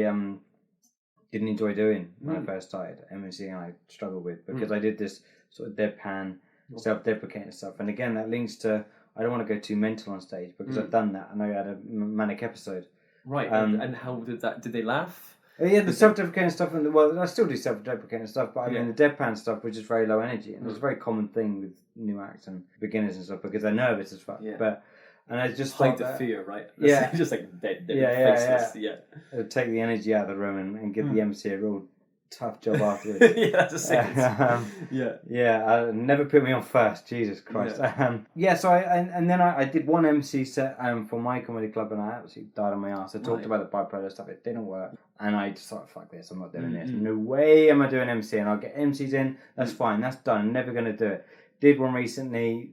didn't enjoy doing when I first started MCing, and I struggled with because I did this sort of deadpan, self-deprecating stuff, and again that links to I don't want to go too mental on stage because I've done that. I know I had a manic episode, right? And how did that? Did they laugh? Yeah, the self-deprecating stuff, I still do self-deprecating stuff, but I mean the deadpan stuff, which is very low energy, and it's a very common thing with new acts and beginners and stuff because they're nervous as fuck. Yeah. But and I just hide the fear, right? Yeah, just like dead faceless. Yeah. It'll take the energy out of the room and give the MC a real tough job afterwards. Yeah, that's a second. Yeah. Never put me on first. Jesus Christ. So I did one MC set for my comedy club, and I absolutely died on my ass. I talked about the bipolar stuff. It didn't work, and I just thought, fuck this. I'm not doing this. No way am I doing MC, and I'll get MCs in. That's fine. That's done. I'm never going to do it. Did one recently.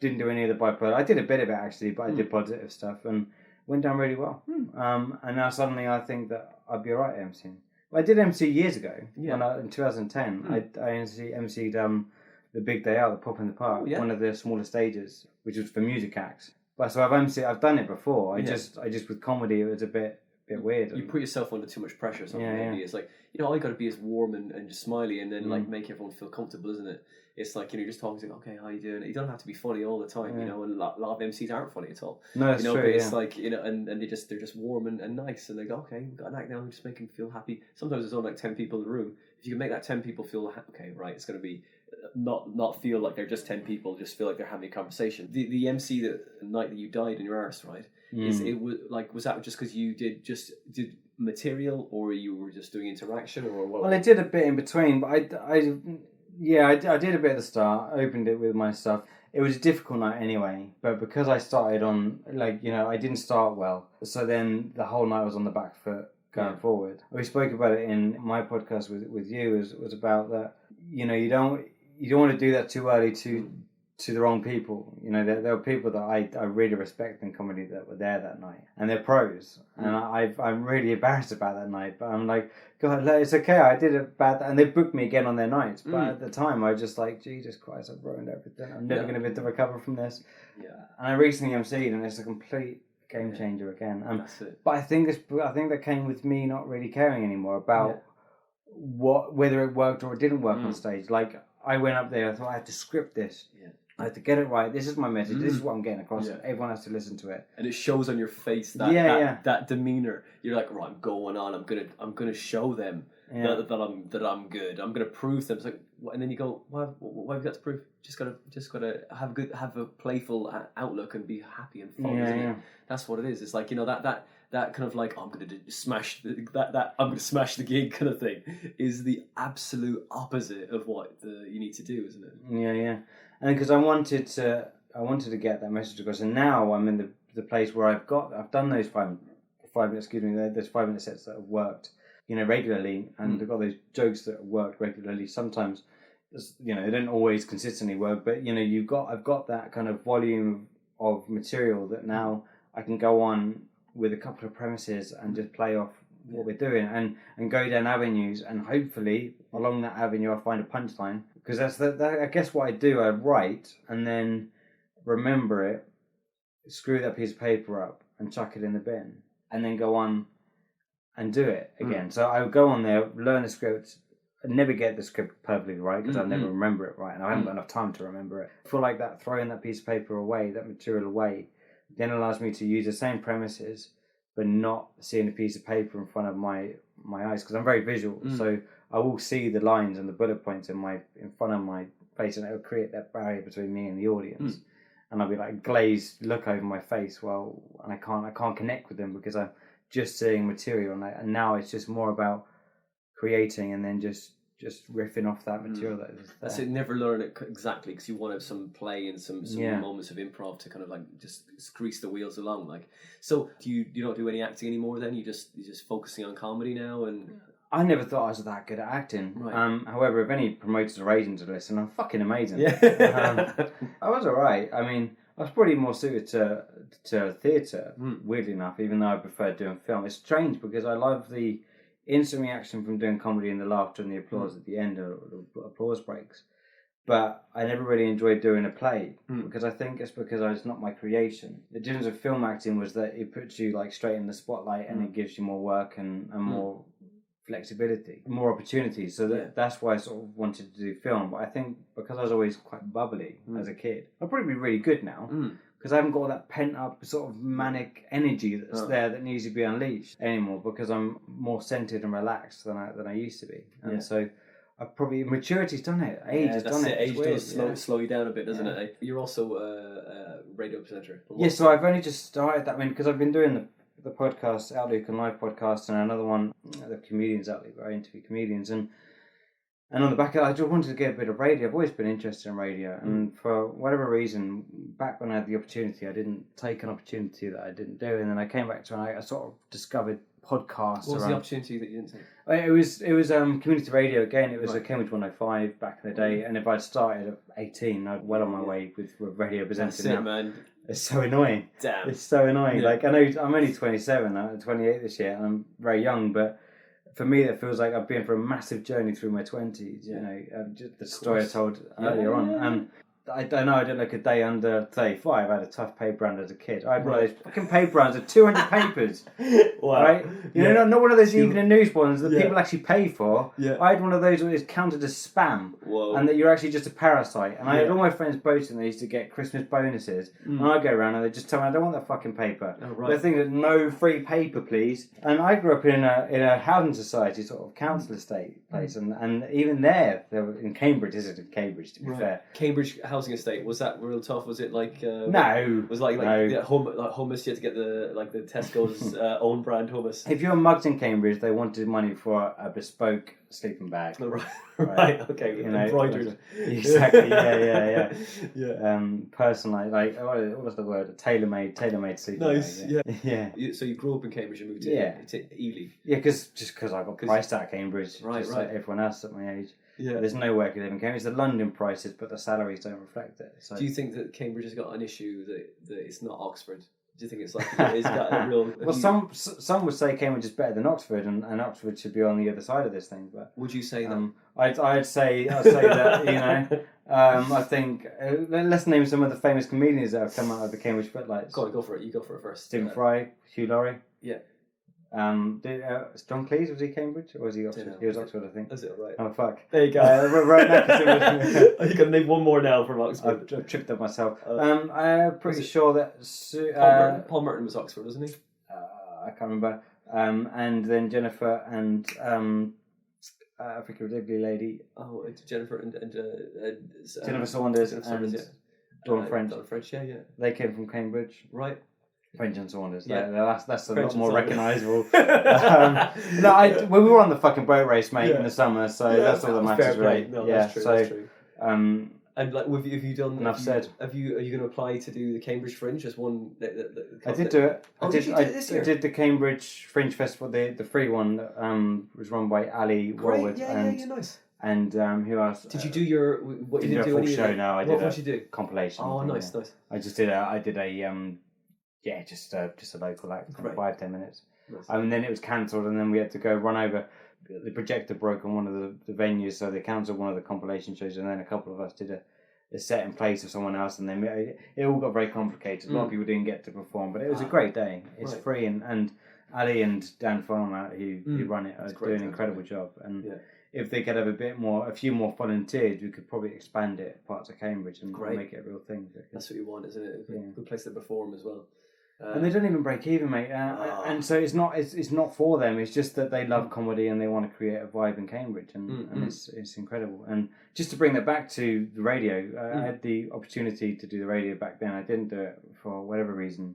Didn't do any of the bipolar. I did a bit of it actually, but I did positive stuff and went down really well. And now suddenly I think that I'd be alright MCing. I did MC years ago. Yeah. In 2010, I MC'd the Big Day Out, the Pop in the Park, one of the smaller stages, which was for music acts. But so I've done it before. I just with comedy, it was a bit weird. You put yourself under too much pressure. Maybe it's like all you got to be is warm and just smiley, and then like make everyone feel comfortable, isn't it? It's like you're just talking to okay, how you doing? You don't have to be funny all the time, and a lot of MCs aren't funny at all. No, that's true. But it's like and they're just warm and nice, and they go okay, we've got an act now, just make them feel happy. Sometimes there's only like 10 people in the room. If you can make that 10 people feel okay, right, it's going to be not feel like they're just 10 people, just feel like they're having a conversation. The MC the night that you died in your arse, right? Was that just because you did material, or you were just doing interaction, or what? Well, I did a bit in between, but I did a bit at the start. I opened it with my stuff. It was a difficult night anyway, but because I started on I didn't start well, so then the whole night was on the back foot going forward. We spoke about it in my podcast with you. Was about that. You don't want to do that too early to the wrong people. There were people that I really respect in comedy that were there that night, and they're pros. And I'm really embarrassed about that night, but I'm like, God, it's okay. I did it bad, and they booked me again on their nights. But at the time, I was just like, Jesus Christ, I've ruined everything. I'm never going to be able to recover from this. Yeah. And I recently MC'd, and it's a complete game changer again. That's it. But I think that came with me not really caring anymore about whether it worked or it didn't work on stage. Like I went up there, I thought I had to script this. Yeah. I have to get it right. This is my message. This is what I'm getting across. Everyone has to listen to it, and it shows on your face that demeanor. You're like, right, I'm going on. I'm gonna show them that I'm good. I'm gonna prove them. It's like, and then you go, why have you got to prove? Just gotta have a playful outlook and be happy and fun. Isn't it? That's what it is. It's like, that kind of like, oh, I'm gonna smash that I'm gonna smash the gig kind of thing is the absolute opposite of what you need to do, isn't it? Yeah. And because I wanted to get that message across, and now I'm in the place where I've done those 5-minute, excuse me, those 5-minute sets that have worked, regularly, and I've got those jokes that have worked regularly. Sometimes, they don't always consistently work, but I've got that kind of volume of material that now I can go on with a couple of premises and just play off what we're doing and go down avenues, and hopefully along that avenue I find a punchline, because that's I guess what I do. I write and then remember it, screw that piece of paper up and chuck it in the bin, and then go on and do it again. So I would go on there, learn the script. I never get the script perfectly right because I never remember it right, and I haven't got enough time to remember it. I feel like that throwing that piece of paper away, that material away, then allows me to use the same premises but not seeing a piece of paper in front of my eyes, because I'm very visual. So I will see the lines and the bullet points in front of my face, and it will create that barrier between me and the audience. And I'll be like glazed look over my face, and I can't connect with them because I'm just seeing material, and now it's just more about creating and then just riffing off that material that is there. That's it. Never learn it exactly, because you want to have some play and some moments of improv to kind of like just grease the wheels along. Like, so do you don't do any acting anymore? Then you're just focusing on comedy now. And I never thought I was that good at acting. Right. However, if any promoters or agents are listening, I'm fucking amazing. Yeah. I was alright. I mean, I was probably more suited to theatre, weirdly enough, even though I preferred doing film. It's strange because I love the instant reaction from doing comedy and the laughter and the applause at the end, or the applause breaks. But I never really enjoyed doing a play because I think it's because it's not my creation. The difference with film acting was that it puts you like straight in the spotlight and it gives you more work and more flexibility, more opportunities. So that's why I sort of wanted to do film. But I think because I was always quite bubbly as a kid, I'll probably be really good now. Because I haven't got all that pent-up sort of manic energy that's there that needs to be unleashed anymore, because I'm more centered and relaxed than I used to be. And so I probably... Maturity's done it. Age has done it. Age does slow you down a bit, doesn't it? You're also a radio presenter. Yeah, so I've only just started that, because I've been doing the podcast, OutLuke On Life podcast, and another one, the Comedians OutLuke, where I interview comedians, and on the back of it, I just wanted to get a bit of radio. I've always been interested in radio, and for whatever reason, back when I had the opportunity, I didn't take an opportunity that I didn't do, and then I came back to it and I sort of discovered podcasts. What was the opportunity that you didn't take? It was community radio again. It was a Cambridge 105 back in the day, and if I'd started at 18, I'd well on my way with radio presenting. That's it, man. It's so annoying. Damn. It's so annoying. Like, I know I'm only 27, I'm 28 this year, and I'm very young, but for me, that feels like I've been for a massive journey through my 20s, just the story I told earlier on. I don't know, I did like a day under 35. I had a tough paper round as a kid. I had one of those fucking paper rounds of 200 papers. Wow. Right? Not one of those evening news ones that people actually pay for. Yeah. I had one of those where it's counted as spam. Whoa. And that you're actually just a parasite. And I had all my friends boasting they used to get Christmas bonuses. And I go around and they just tell me, I don't want that fucking paper. Oh, right. They're thinking, no free paper, please. And I grew up in a housing society sort of council estate place. And even there were in Cambridge, this is in Cambridge to be fair. Cambridge housing estate, was that real tough? Was it like no? Was like hummus? You had to get the Tesco's own brand hummus. If you were mugged in Cambridge, they wanted money for a bespoke sleeping bag. Right. Okay. Embroidered. Exactly. Yeah. Personalised, like what was the word? A tailor-made sleeping bag. Nice. Yeah. So you grew up in Cambridge and moved to Ely. Yeah, because I got priced out of Cambridge, right. Like everyone else at my age. Yeah. There's no way I could live in Cambridge. The London prices, but the salaries don't reflect it. So. Do you think that Cambridge has got an issue that it's not Oxford? Do you think it's like it's got a real? Well, some would say Cambridge is better than Oxford, and Oxford should be on the other side of this thing. But would you say that? I'd say that I think let's name some of the famous comedians that have come out of the Cambridge footlights. Go for it. You go for it first. Stephen Fry, Hugh Laurie. Yeah. John Cleese, was he Cambridge or was he Oxford? He was Oxford, I think. Is it right? Oh fuck! There you go. Right now, you can name one more now from Oxford. I've tripped up myself. I'm pretty sure that Paul Merton was Oxford, wasn't he? I can't remember. And then Jennifer and Africa Digley lady. Oh, it's Jennifer and Jennifer Saunders Jennifer and Saunders, Dawn French. Dawn French, yeah. They came from Cambridge. Right. French and Saunders. Yeah. That's a French lot more and recognisable. We were on the fucking boat race, mate, in the summer, so that's all that matters, really. No, yeah, that's true. so, that's true. And like, have you done? Enough said. Are you going to apply to do the Cambridge Fringe as one? I did do it. Oh, did you do it this year? I did the Cambridge Fringe Festival, the free one that was run by Ali Warwood. Yeah, nice. And who else? Did you do your? What you didn't do? A full show? No, I did. What did you do? Compilation. Oh, thing, nice. I just did a just a local act, 5-10 minutes. Nice. And then it was cancelled, and then we had to go run over. The projector broke on one of the venues, so they cancelled one of the compilation shows, and then a couple of us did a set in place of someone else, and then it all got very complicated. A lot of people didn't get to perform, but it was a great day. It's free, and Ali and Dan Farmer, who run it, are doing an incredible job. And if they could have a few more volunteers, we could probably expand it parts of Cambridge and make it a real thing. That's what you want, isn't it? A good place to perform as well. And they don't even break even, mate. And so it's not for them. It's just that they love comedy and they want to create a vibe in Cambridge, and it's incredible. And just to bring that back to the radio, I had the opportunity to do the radio back then. I didn't do it for whatever reason.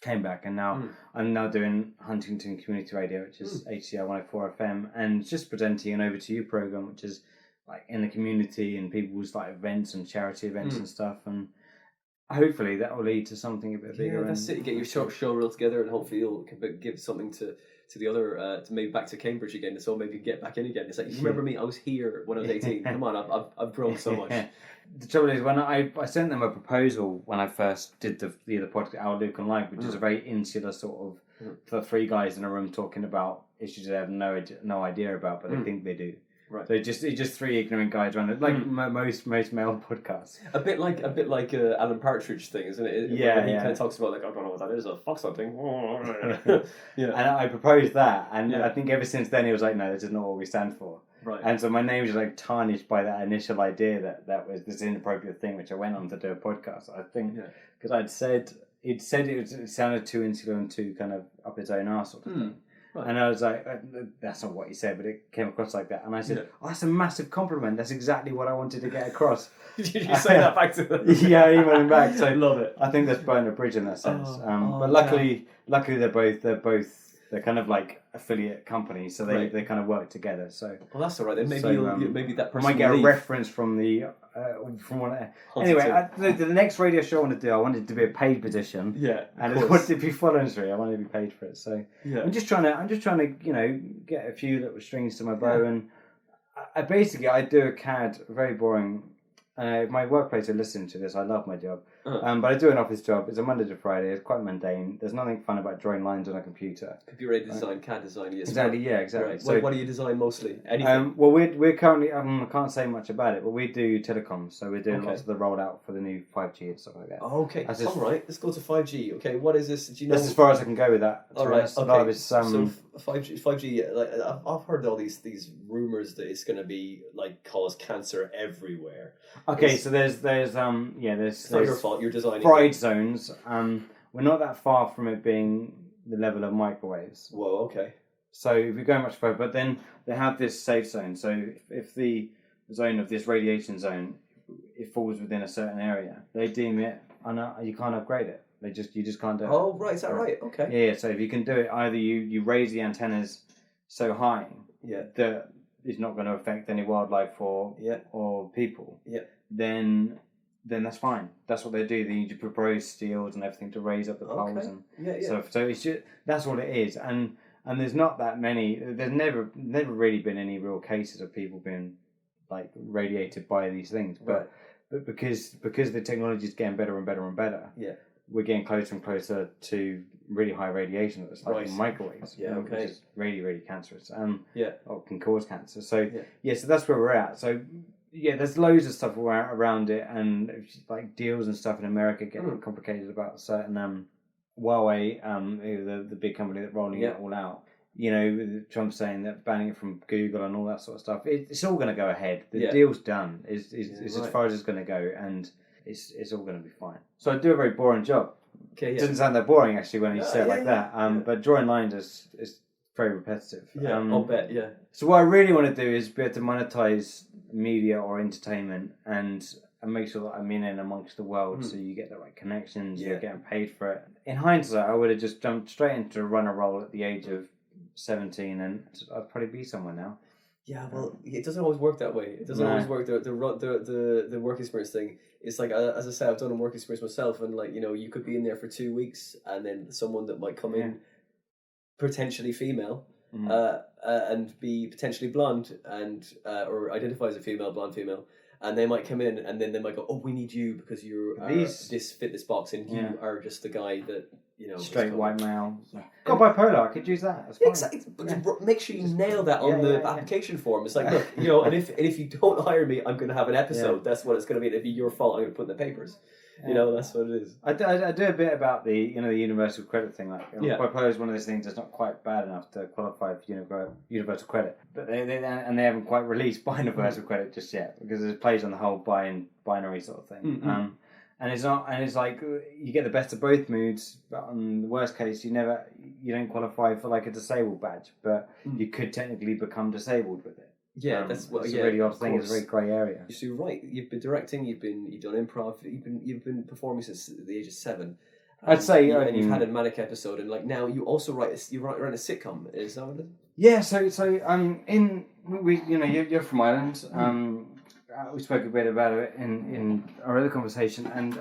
Came back, and now I'm now doing Huntington Community Radio, which is HCR 104 FM, and just presenting an Over to You program, which is like in the community and people's like events and charity events and stuff. And hopefully that will lead to something a bit bigger. Yeah, that's it. You get your show reel together, and hopefully you'll give something to the other, to maybe back to Cambridge again, so maybe get back in again. It's like, you remember me? I was here when I was 18. Come on, I've grown so much. The trouble is, when I sent them a proposal when I first did the podcast OutLuke On Life, which is a very insular sort of for three guys in a room talking about issues they have no idea about, but they think they do. Right. So just three ignorant guys around it, like most male podcasts. A bit like Alan Partridge thing, isn't it? He kind of talks about like, I don't know what that is, a fox hunting. And I proposed that, and I think ever since then he was like, no, this is not what we stand for. Right. And so my name was like tarnished by that initial idea that was this inappropriate thing, which I went on to do a podcast. I think because it sounded too insular and too kind of up his own arse sort of thing. Right. And I was like, that's not what he said, but it came across like that. And I said, oh, that's a massive compliment. That's exactly what I wanted to get across. Did you say that back to them? Yeah, I emailed him back. So love it. I think that's burning a bridge in that sense. But luckily they're kind of like affiliate companies, so they kind of work together. So that's all right. Then maybe that person might get a reference from the from one. Anyway, the next radio show I wanted it to be a paid position. Yeah, and it wanted to be voluntary. I wanted to be paid for it. So I'm just trying to get a few little strings to my bow, and I do a CAD, very boring. My workplace are listening to this. I love my job, but I do an office job. It's a Monday to Friday. It's quite mundane. There's nothing fun about drawing lines on a computer. Computer design, CAD design. Yes. Exactly. Yeah. Exactly. Right. So, what do you design mostly? Anything? Well, we're currently. I can't say much about it, but we do telecoms. So we're doing lots of the rollout for the new 5G and stuff like that. Oh, okay. All right. Let's go to 5G. Okay. What is this? Do you know? That's as far as I can go with that. All right. Okay. So 5G. Like I've heard all these rumors that it's going to be like cause cancer everywhere. Okay. So there's it's not your fault. You're designing fried zones. We're not that far from it being the level of microwaves. Whoa. Okay. So if we go much further, but then they have this safe zone. So if the zone of this radiation zone, it falls within a certain area, they deem it, you can't upgrade it. You just can't do it. Oh, right. Is that right? Okay. Yeah. So if you can do it, either you raise the antennas so high that it's not going to affect any wildlife or people. Yeah. Then that's fine. That's what they do. They need to propose steels and everything to raise up the poles and stuff. So it's just, that's what it is. And there's not that many. There's never really been any real cases of people being like radiated by these things. But because the technology is getting better and better and better. Yeah. We're getting closer and closer to really high radiation that's like microwaves. Yeah, okay. Which is really, really cancerous. Or can cause cancer. So so that's where we're at. So there's loads of stuff around it, and like deals and stuff in America getting complicated about certain Huawei, the big company that's rolling it all out. You know, Trump saying that banning it from Google and all that sort of stuff. It's all going to go ahead. The deal's done. It's as far as it's going to go, and it's all going to be fine. So I do a very boring job. Okay, it doesn't sound that boring actually when you say it like that. But drawing lines is very repetitive. Yeah, I'll bet. Yeah. So what I really want to do is be able to monetize media or entertainment and make sure that I'm in amongst the world, so you get the right connections, you're getting paid for it. In hindsight, I would have just jumped straight into a runner role at the age of 17, and I'd probably be somewhere now. Yeah, well, it doesn't always work that way. It doesn't always work. The work experience thing. It's like, as I said, I've done a work experience myself, and like, you could be in there for 2 weeks, and then someone that might come in, potentially female, and be potentially blonde, and or identify as a female, blonde female, and they might come in, and then they might go, "Oh, we need you because you are fit this box, and you are just the guy that straight white male." Got bipolar. I could use that. Exactly. But make sure you nail that on the application form. It's like, look, and if you don't hire me, I'm going to have an episode. That's what it's going to be. And if it's your fault, I'm going to put in the papers. That's what it is. I do a bit about the universal credit thing. Like, bipolar is one of those things that's not quite bad enough to qualify for universal credit, but they haven't quite released universal credit just yet, because it plays on the whole binary sort of thing. And it's not, and it's like you get the best of both moods, but on the worst case, you don't qualify for like a disabled badge, but you could technically become disabled with it. Yeah, it's a really odd thing. It's a very grey area. So you're right. You've been directing. You've done improv. You've been performing since the age of 7. I'd say, and you've had a manic episode, and like now you also write a sitcom. Is that what it is? Yeah. So you're from Ireland. We spoke a bit about it in our other conversation, and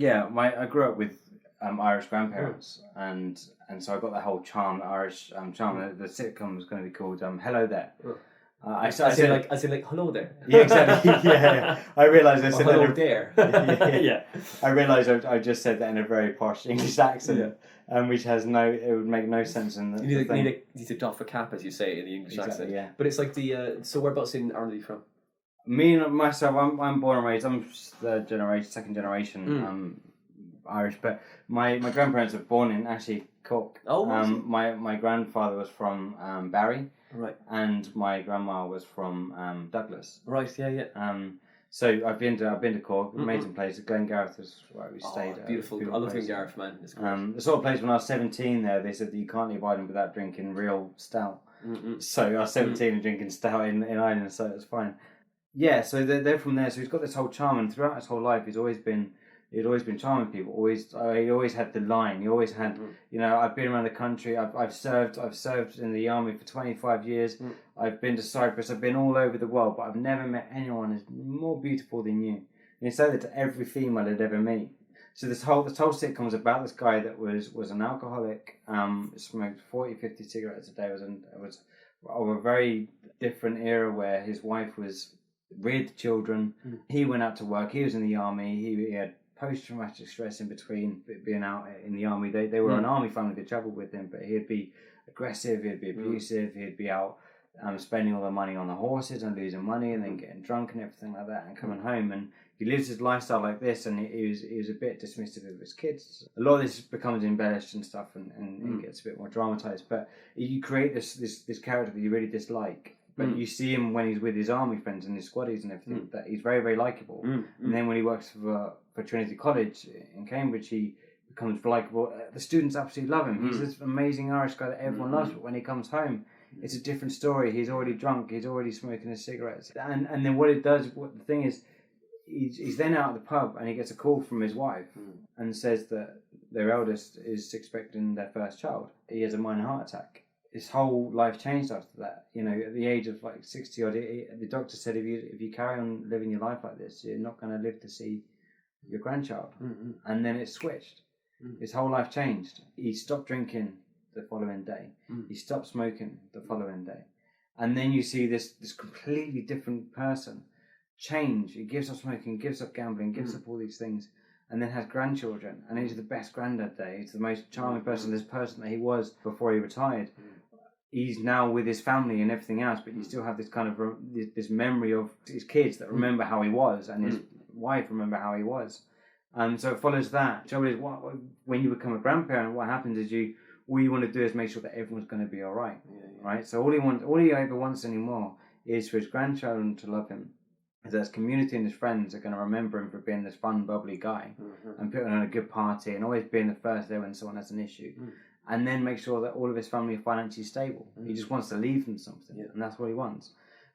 I grew up with Irish grandparents, and so I got the whole charm, Irish charm. The sitcom was going to be called Hello There. I say like hello there. Yeah, exactly. Yeah, I realised I said hello there. Yeah. I realised I just said that in a very posh English accent, which it would make no sense in the you need to doff a cap, as you say in the English accent. Yeah. But it's like so whereabouts in Ireland are you from? Me and myself, I'm born and raised. I'm second generation Irish, but my grandparents were born in actually Cork. Oh, my grandfather was from Barry, right, and my grandma was from Douglas. Right, yeah. So I've been to Cork, amazing place. Glengareth was where we stayed. Beautiful. I love Glengareth, man. It's great. The sort of place when I was 17 there, they said that you can't leave Ireland without drinking real stout. So I was 17 and drinking stout in Ireland, so it was fine. Yeah, so they're from there. So he's got this whole charm, and throughout his whole life, he'd always been charming people. He always had the line. He always had, I've been around the country. I've served in the army for 25 years. I've been to Cyprus. I've been all over the world, but I've never met anyone who's more beautiful than you. And he said that to every female he'd ever meet. So this whole sitcom was about this guy that was an alcoholic. Smoked 40, 50 cigarettes a day. It was of a very different era where his wife was with children. He went out to work. He was in the army. He had post-traumatic stress in between being out in the army. They were an army family that travelled with him, but he'd be aggressive, he'd be abusive, he'd be out spending all the money on the horses and losing money, and then getting drunk and everything like that, and coming home, and he lives his lifestyle like this, and he was a bit dismissive of his kids. A lot of this becomes embellished and stuff, and gets a bit more dramatised, but you create this character that you really dislike. But you see him when he's with his army friends and his squaddies and everything, that he's very, very likeable. And then when he works for Trinity College in Cambridge, he becomes likeable. The students absolutely love him. He's this amazing Irish guy that everyone loves, but when he comes home, it's a different story. He's already drunk. He's already smoking his cigarettes. And then the thing is, he's then out of the pub and he gets a call from his wife and says that their eldest is expecting their first child. He has a minor heart attack. His whole life changed after that. At the age of like 60 odd, the doctor said if you carry on living your life like this, you're not going to live to see your grandchild. And then it switched. His whole life changed. He stopped drinking the following day. He stopped smoking the following day. And then you see this completely different person change. He gives up smoking, gives up gambling, gives up all these things, and then has grandchildren. And he's the best granddad day. He's the most charming person, this person that he was before he retired. He's now with his family and everything else, but you still have this kind of this memory of his kids that remember how he was, and his wife remember how he was. So it follows that. Trouble is, when you become a grandparent, what happens is all you want to do is make sure that everyone's going to be all right, right? So all he ever wants anymore is for his grandchildren to love him. That his community and his friends are going to remember him for being this fun, bubbly guy, and putting on a good party, and always being the first there when someone has an issue. and then make sure that all of his family are financially stable. He just wants to leave them something, and that's what he wants.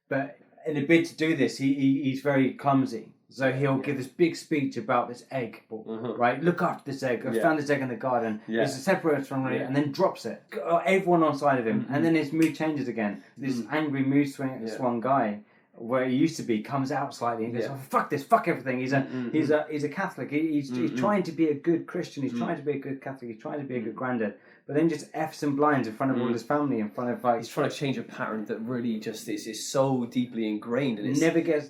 But in a bid to do this, he's very clumsy. So he'll give this big speech about this egg, right? Look after this egg. I found this egg in the garden. It's separated from me, and then drops it. Everyone on side of him, and then his mood changes again. This angry mood swung guy, where he used to be, comes out slightly and goes, "Oh, fuck this, fuck everything." He's a Catholic. He's trying to be a good Christian. He's trying to be a good Catholic. He's trying to be a good granddad. But then just F's and blinds in front of all his family, in front of like... He's trying to change a pattern that really just is so deeply ingrained. And it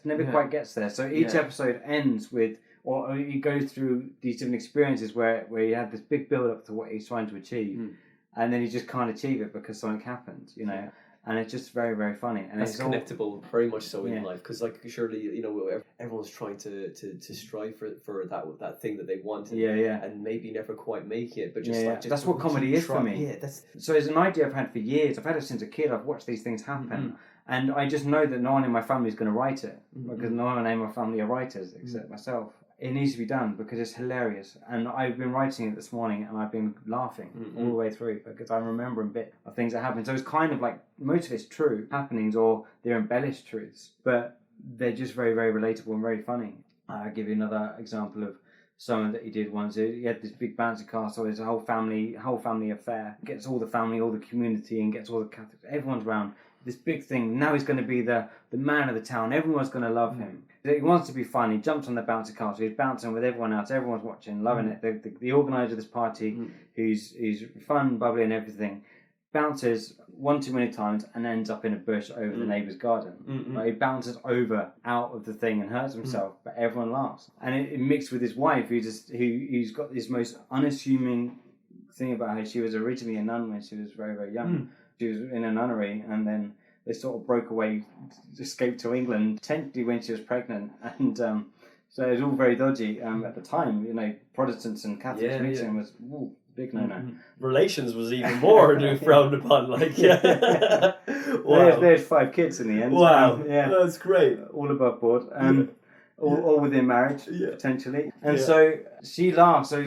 never quite gets there. So each episode ends with, or he goes through these different experiences where you have this big build up to what he's trying to achieve. And then he just can't achieve it because something happened, you know. And it's just very, very funny. And it's connectable, very much so in life, because like surely, you know, everyone's trying to strive for that thing that they want, and maybe never quite make it, but just that's what comedy is for me. So it's an idea I've had for years. I've had it since a kid. I've watched these things happen, and I just know that no one in my family is going to write it because no one in my family are writers except myself. It needs to be done because it's hilarious, and I've been writing it this morning and I've been laughing all the way through because I'm remembering a bit of things that happened. So it's kind of like most of it's true happenings or they're embellished truths, but they're just very, very relatable and very funny. I'll give you another example of something that he did once. He had this big bouncy castle. It's a whole family affair. Gets all the family, all the community, and gets all the Catholics. Everyone's around. This big thing. Now he's going to be the man of the town. Everyone's going to love him. He wants to be fun. He jumps on the bouncy castle. He's bouncing with everyone else. Everyone's watching, loving it. The organizer of this party, who's fun, bubbly, and everything, bounces one too many times and ends up in a bush over the neighbour's garden. Right? He bounces out of the thing and hurts himself, but everyone laughs. And it mixed with his wife, who's got this most unassuming thing about her. She was originally a nun when she was very, very young. She was in a nunnery, and then they sort of broke away, escaped to England, potentially when she was pregnant, and so it was all very dodgy at the time. You know, Protestants and Catholics mixing was big no-no. Relations was even more frowned upon. Like, wow. There's 5 kids in the end. Wow, that's great. All above board. All within marriage, potentially. And so she laughs. So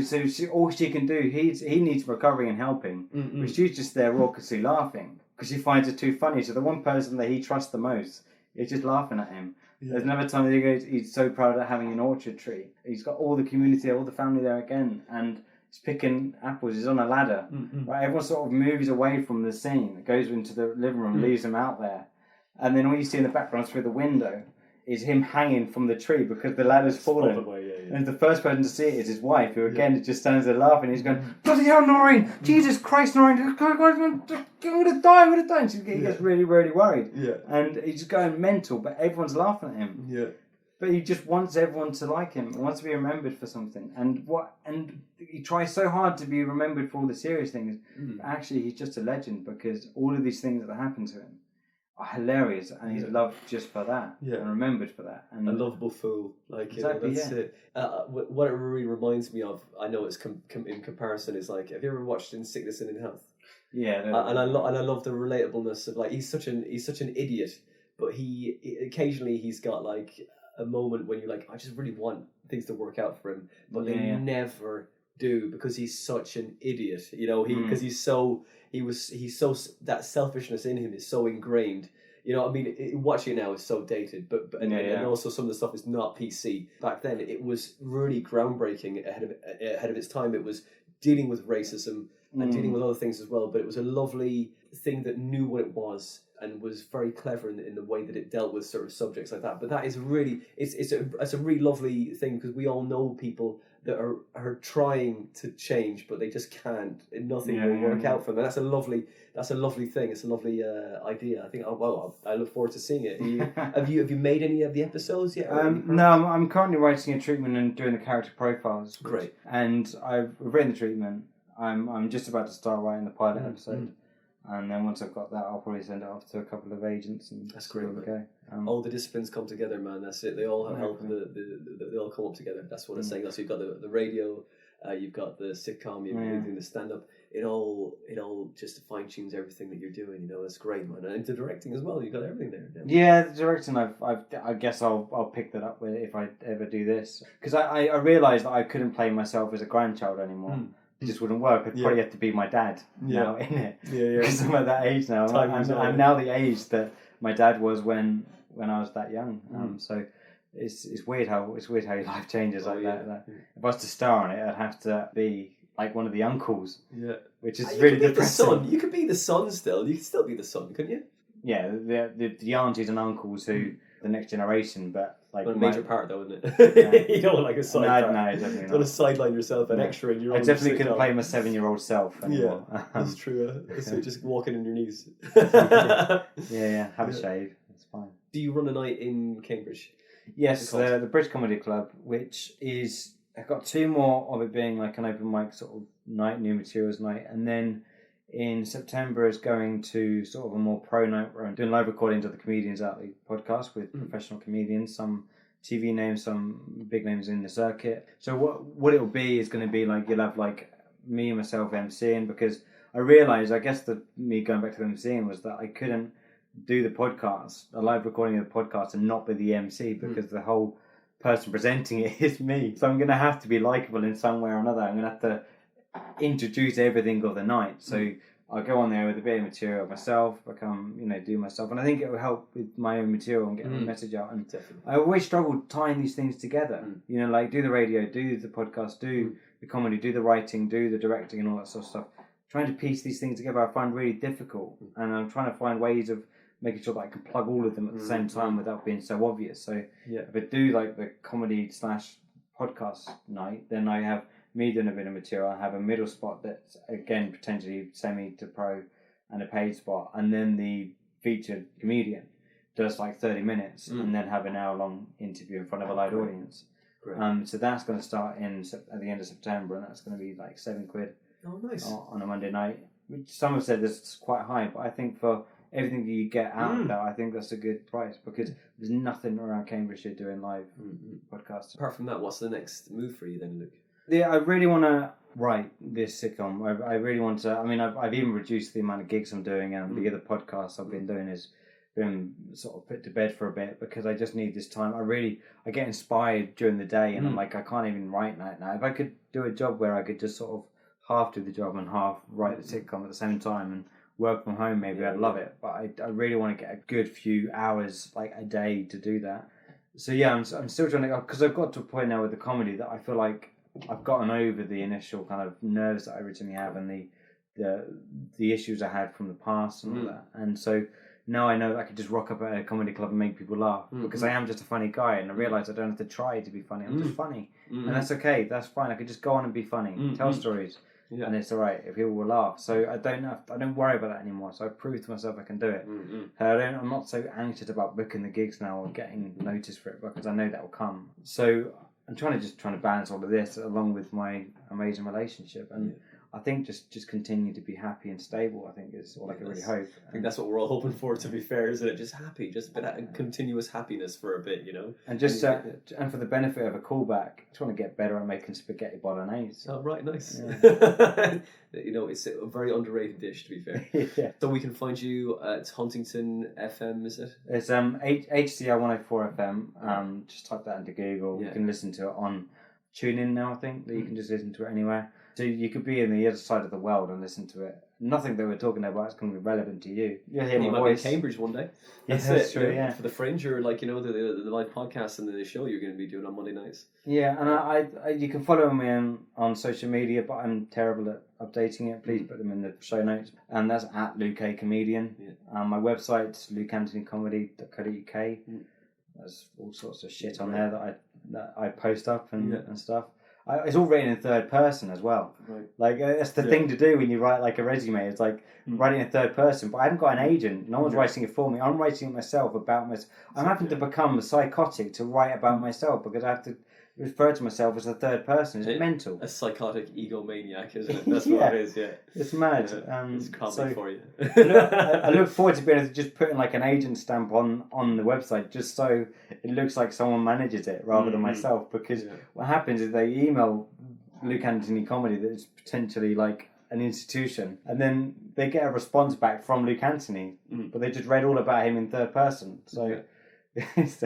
all she can do, he needs recovery and helping, but she's just there raucously laughing because she finds it too funny. So the one person that he trusts the most is just laughing at him. There's never time that he goes, he's so proud of having an orchard tree. He's got all the community, all the family there again, and he's picking apples. He's on a ladder. Right? Everyone sort of moves away from the scene. It goes into the living room, leaves him out there, and then all you see in the background through the window is him hanging from the tree because the ladder's fallen. And the first person to see it is his wife, who again just stands there laughing. He's going, "Bloody hell, Noreen! Jesus Christ, Noreen! I'm going to die, And he gets really, really worried. And he's just going mental, but everyone's laughing at him. But he just wants everyone to like him. He wants to be remembered for something. And he tries so hard to be remembered for all the serious things. But actually, he's just a legend because all of these things that happen to him are hilarious, and he's loved just for that, and remembered for that. And a lovable fool, like exactly, that's it. What it really reminds me of, I know it's in comparison, is like, have you ever watched In Sickness and in Health? And I love the relatableness of, like, he's such an idiot, but he occasionally he's got like a moment when you're like, I just really want things to work out for him, but they never do because he's such an idiot, you know. Because he's so that selfishness in him is so ingrained. You know, I mean, watching it now is so dated, and also some of the stuff is not PC. Back then, it was really groundbreaking, ahead of its time. It was dealing with racism and dealing with other things as well. But it was a lovely thing that knew what it was and was very clever in the way that it dealt with sort of subjects like that. But that is really, it's a really lovely thing because we all know people that are trying to change, but they just can't. Nothing will work out for them. That's a lovely thing. It's a lovely idea. I think. I look forward to seeing it. Have you made any of the episodes yet? No, I'm currently writing a treatment and doing the character profiles. Great. And I've written the treatment. I'm just about to start writing the pilot episode. And then once I've got that, I'll probably send it off to a couple of agents. And that's great. Okay. All the disciplines come together, man. That's it. They all have help. They all come up together. That's what I'm saying. So you've got the radio, you've got the sitcom, you're doing the stand up. It all just fine tunes everything that you're doing. You know, it's great, man. And the directing as well. You've got everything there. Yeah, the directing. I guess I'll pick that up with if I ever do this because I realised that I couldn't play myself as a grandchild anymore. It just wouldn't work. I'd probably have to be my dad now in it. Yeah. Because I'm at that age now. I'm now the age that my dad was when I was that young. So it's weird how your life changes like that. If I was to star on it, I'd have to be like one of the uncles. Yeah. Which is really depressing. You could be the son still. You could still be the son, couldn't you? Yeah, the aunties and uncles who the next generation, but like a major part though, isn't it? You don't want like a side part. No, definitely not. You want to sideline yourself an extra in your own. I definitely couldn't play my 7-year-old self anymore. Yeah, that's true. So just walking on your knees. yeah, have a shave. That's fine. Do you run a night in Cambridge? Yes, the Bridge Comedy Club, which is I've got 2 more of it being like an open mic sort of night, new materials night, and then in September is going to sort of a more pro night where I'm doing live recordings of the Comedians OutLuke podcast with professional comedians, some TV names, some big names in the circuit. So what it'll be is going to be like you'll have like me and myself MCing, because I realised, I guess me going back to the MCing was that I couldn't do the podcast, a live recording of the podcast, and not be the MC, because the whole person presenting it is me. So I'm going to have to be likeable in some way or another. I'm going to have to introduce everything of the night. So I'll go on there with a bit of material of myself, do myself, and I think it will help with my own material and get my message out. And I always struggled tying these things together. Like do the radio, do the podcast, do the comedy, do the writing, do the directing, and all that sort of stuff. Trying to piece these things together I find really difficult, and I'm trying to find ways of making sure that I can plug all of them at the same time without being so obvious. So if I do like the comedy / podcast night, then I have me doing a bit of material. I have a middle spot that's again potentially semi to pro and a paid spot, and then the featured comedian does like 30 minutes and then have an hour-long interview in front of a live audience. So that's going to start at the end of September, and that's going to be like £7 on a Monday night, which some have said is quite high, but I think for everything that you get out of that, I think that's a good price, because there's nothing around Cambridgeshire doing live podcasts. Apart from that, what's the next move for you then, Luke? Yeah, I really want to write this sitcom. I really want to. I mean, I've even reduced the amount of gigs I'm doing, and the other podcasts I've been doing has been sort of put to bed for a bit, because I just need this time. I get inspired during the day, and I'm like, I can't even write now. If I could do a job where I could just sort of half do the job and half write the sitcom at the same time and work from home, maybe I'd love it. But I really want to get a good few hours, like a day, to do that. So yeah, I'm still trying to, because I've got to a point now with the comedy that I feel like I've gotten over the initial kind of nerves that I originally have, and the issues I had from the past and all that. And so now I know I could just rock up at a comedy club and make people laugh, because I am just a funny guy, and I realise I don't have to try to be funny. I'm just funny, and that's okay. That's fine. I could just go on and be funny, tell stories. Yeah. And it's all right if people will laugh. So I don't worry about that anymore. So I proved to myself I can do it. I'm not so anxious about booking the gigs now or getting notice for it, because I know that will come. So I'm trying to balance all of this along with my amazing relationship, and I think just continue to be happy and stable, I think, is all I can really hope. I think that's what we're all hoping for, to be fair, isn't it? Just happy, just a bit of continuous happiness for a bit, And just and for the benefit of a callback, I just want to get better at making spaghetti bolognese. Oh, right, nice. Yeah. It's a very underrated dish, to be fair. Yeah. So we can find you at Huntington FM, is it? It's HCR 104 FM. Just type that into Google. You can listen to it on TuneIn now, I think, that you can just listen to it anywhere. So you could be in the other side of the world and listen to it. Nothing that we're talking about is going to be relevant to you. You'll hear my voice. Be in Cambridge one day. That's true, yeah. For the Fringe, or like, the live podcast and the show you're going to be doing on Monday nights. Yeah, and I you can follow me on social media, but I'm terrible at updating it. Please put them in the show notes. And that's at @A.K.A. Comedian. Yeah. My website's lukeanthonycomedy.co.uk. There's all sorts of shit on there that I post up and stuff. It's all written in third person as well. Right. Like, that's the thing to do when you write like a resume. It's like writing in third person. But I haven't got an agent. No one's writing it for me. I'm writing it myself about myself. I'm having to become psychotic to write about myself, because I have to refer to myself as a third person. It's mental. A psychotic egomaniac, isn't it? That's what it is, yeah. It's mad. It's comedy for you. I look forward to being able to just putting like an agent stamp on the website, just so it looks like someone manages it rather than myself, because what happens is they email Luke Anthony Comedy that is potentially like an institution, and then they get a response back from Luke Anthony, but they just read all about him in third person. So It's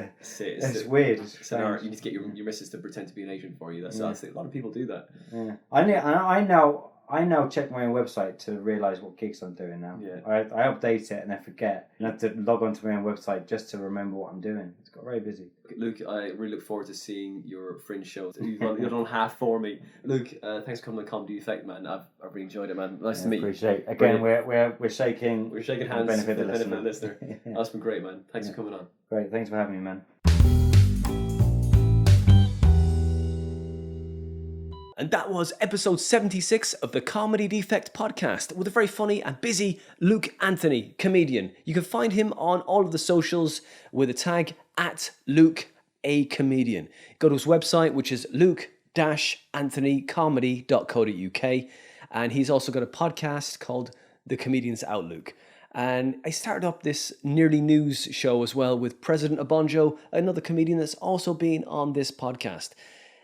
weird. It's an art. You need to get your missus to pretend to be an agent for you. That's a lot of people do that. Yeah, I now check my own website to realise what gigs I'm doing now. Yeah. I update it and I forget. And I have to log onto my own website just to remember what I'm doing. It's got very busy. Luke, I really look forward to seeing your fringe shows. You've done half for me. Luke, thanks for coming on Comedy Defect, man. I've really enjoyed it, man. Nice to meet you. Appreciate. Again, we're shaking. We're shaking hands for the benefit of the listener. Yeah. That's been great, man. Thanks for coming on. Great. Thanks for having me, man. And that was episode 76 of the Comedy Defect podcast with a very funny and busy Luke Anthony, comedian. You can find him on all of the socials with a tag @LukeA_comedian. Go to his website, which is luke-anthonycomedy.co.uk. And he's also got a podcast called The Comedian's Outlook. And I started up this Nearly News show as well with President Abonjo, another comedian that's also been on this podcast.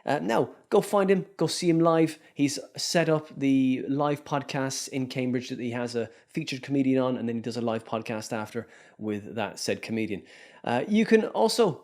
Now, go find him, go see him live. He's set up the live podcasts in Cambridge that he has a featured comedian on, and then he does a live podcast after with that said comedian. You can also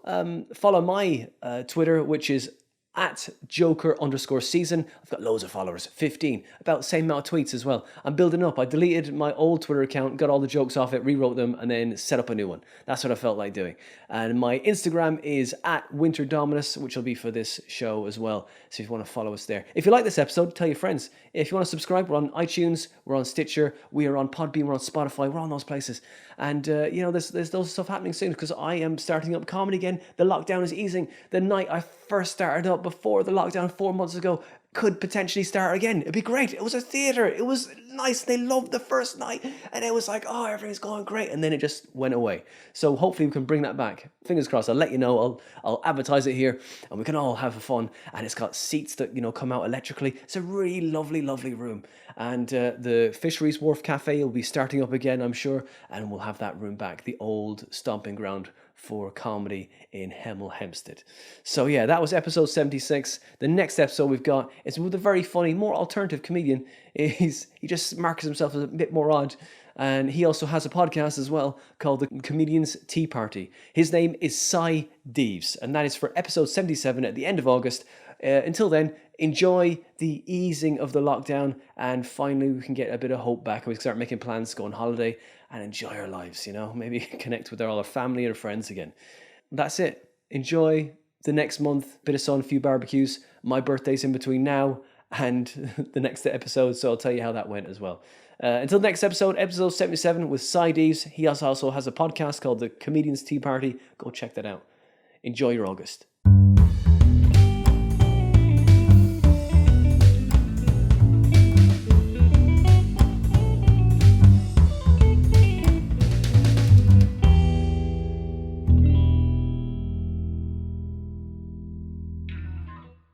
follow my Twitter, which is @Joker_season. I've got loads of followers, 15, about the same amount of tweets as well. I'm building up. I deleted my old Twitter account, got all the jokes off it, rewrote them, and then set up a new one. That's what I felt like doing. And my Instagram is @WinterDominus, which will be for this show as well. So if you want to follow us there. If you like this episode, tell your friends. If you want to subscribe, we're on iTunes, we're on Stitcher, we are on Podbean, we're on Spotify, we're on those places. And, there's those stuff happening soon because I am starting up comedy again. The lockdown is easing. The night I first started up before the lockdown 4 months ago could potentially start again. It'd be great. It was a theatre. It was nice. They loved the first night. And it was like, oh, everything's going great. And then it just went away. So hopefully we can bring that back. Fingers crossed. I'll let you know. I'll advertise it here and we can all have fun. And it's got seats that, come out electrically. It's a really lovely, lovely room. And the Fisheries Wharf Cafe will be starting up again, I'm sure. And we'll have that room back. The old stomping ground for comedy in Hemel Hempstead. So yeah, that was episode 76. The next episode we've got is with a very funny, more alternative comedian. He just markets himself as a bit more odd. And he also has a podcast as well called The Comedian's Tea Party. His name is Cy Deves, and that is for episode 77 at the end of August. Until then, enjoy the easing of the lockdown, and finally we can get a bit of hope back and we can start making plans to go on holiday and enjoy our lives, maybe connect with all our family and our friends again. That's it. Enjoy the next month, bit of sun, a few barbecues. My birthday's in between now and the next episode, so I'll tell you how that went as well. Until next episode 77 with Cy Deves. He also has a podcast called The Comedian's Tea Party. Go check that out. Enjoy your August.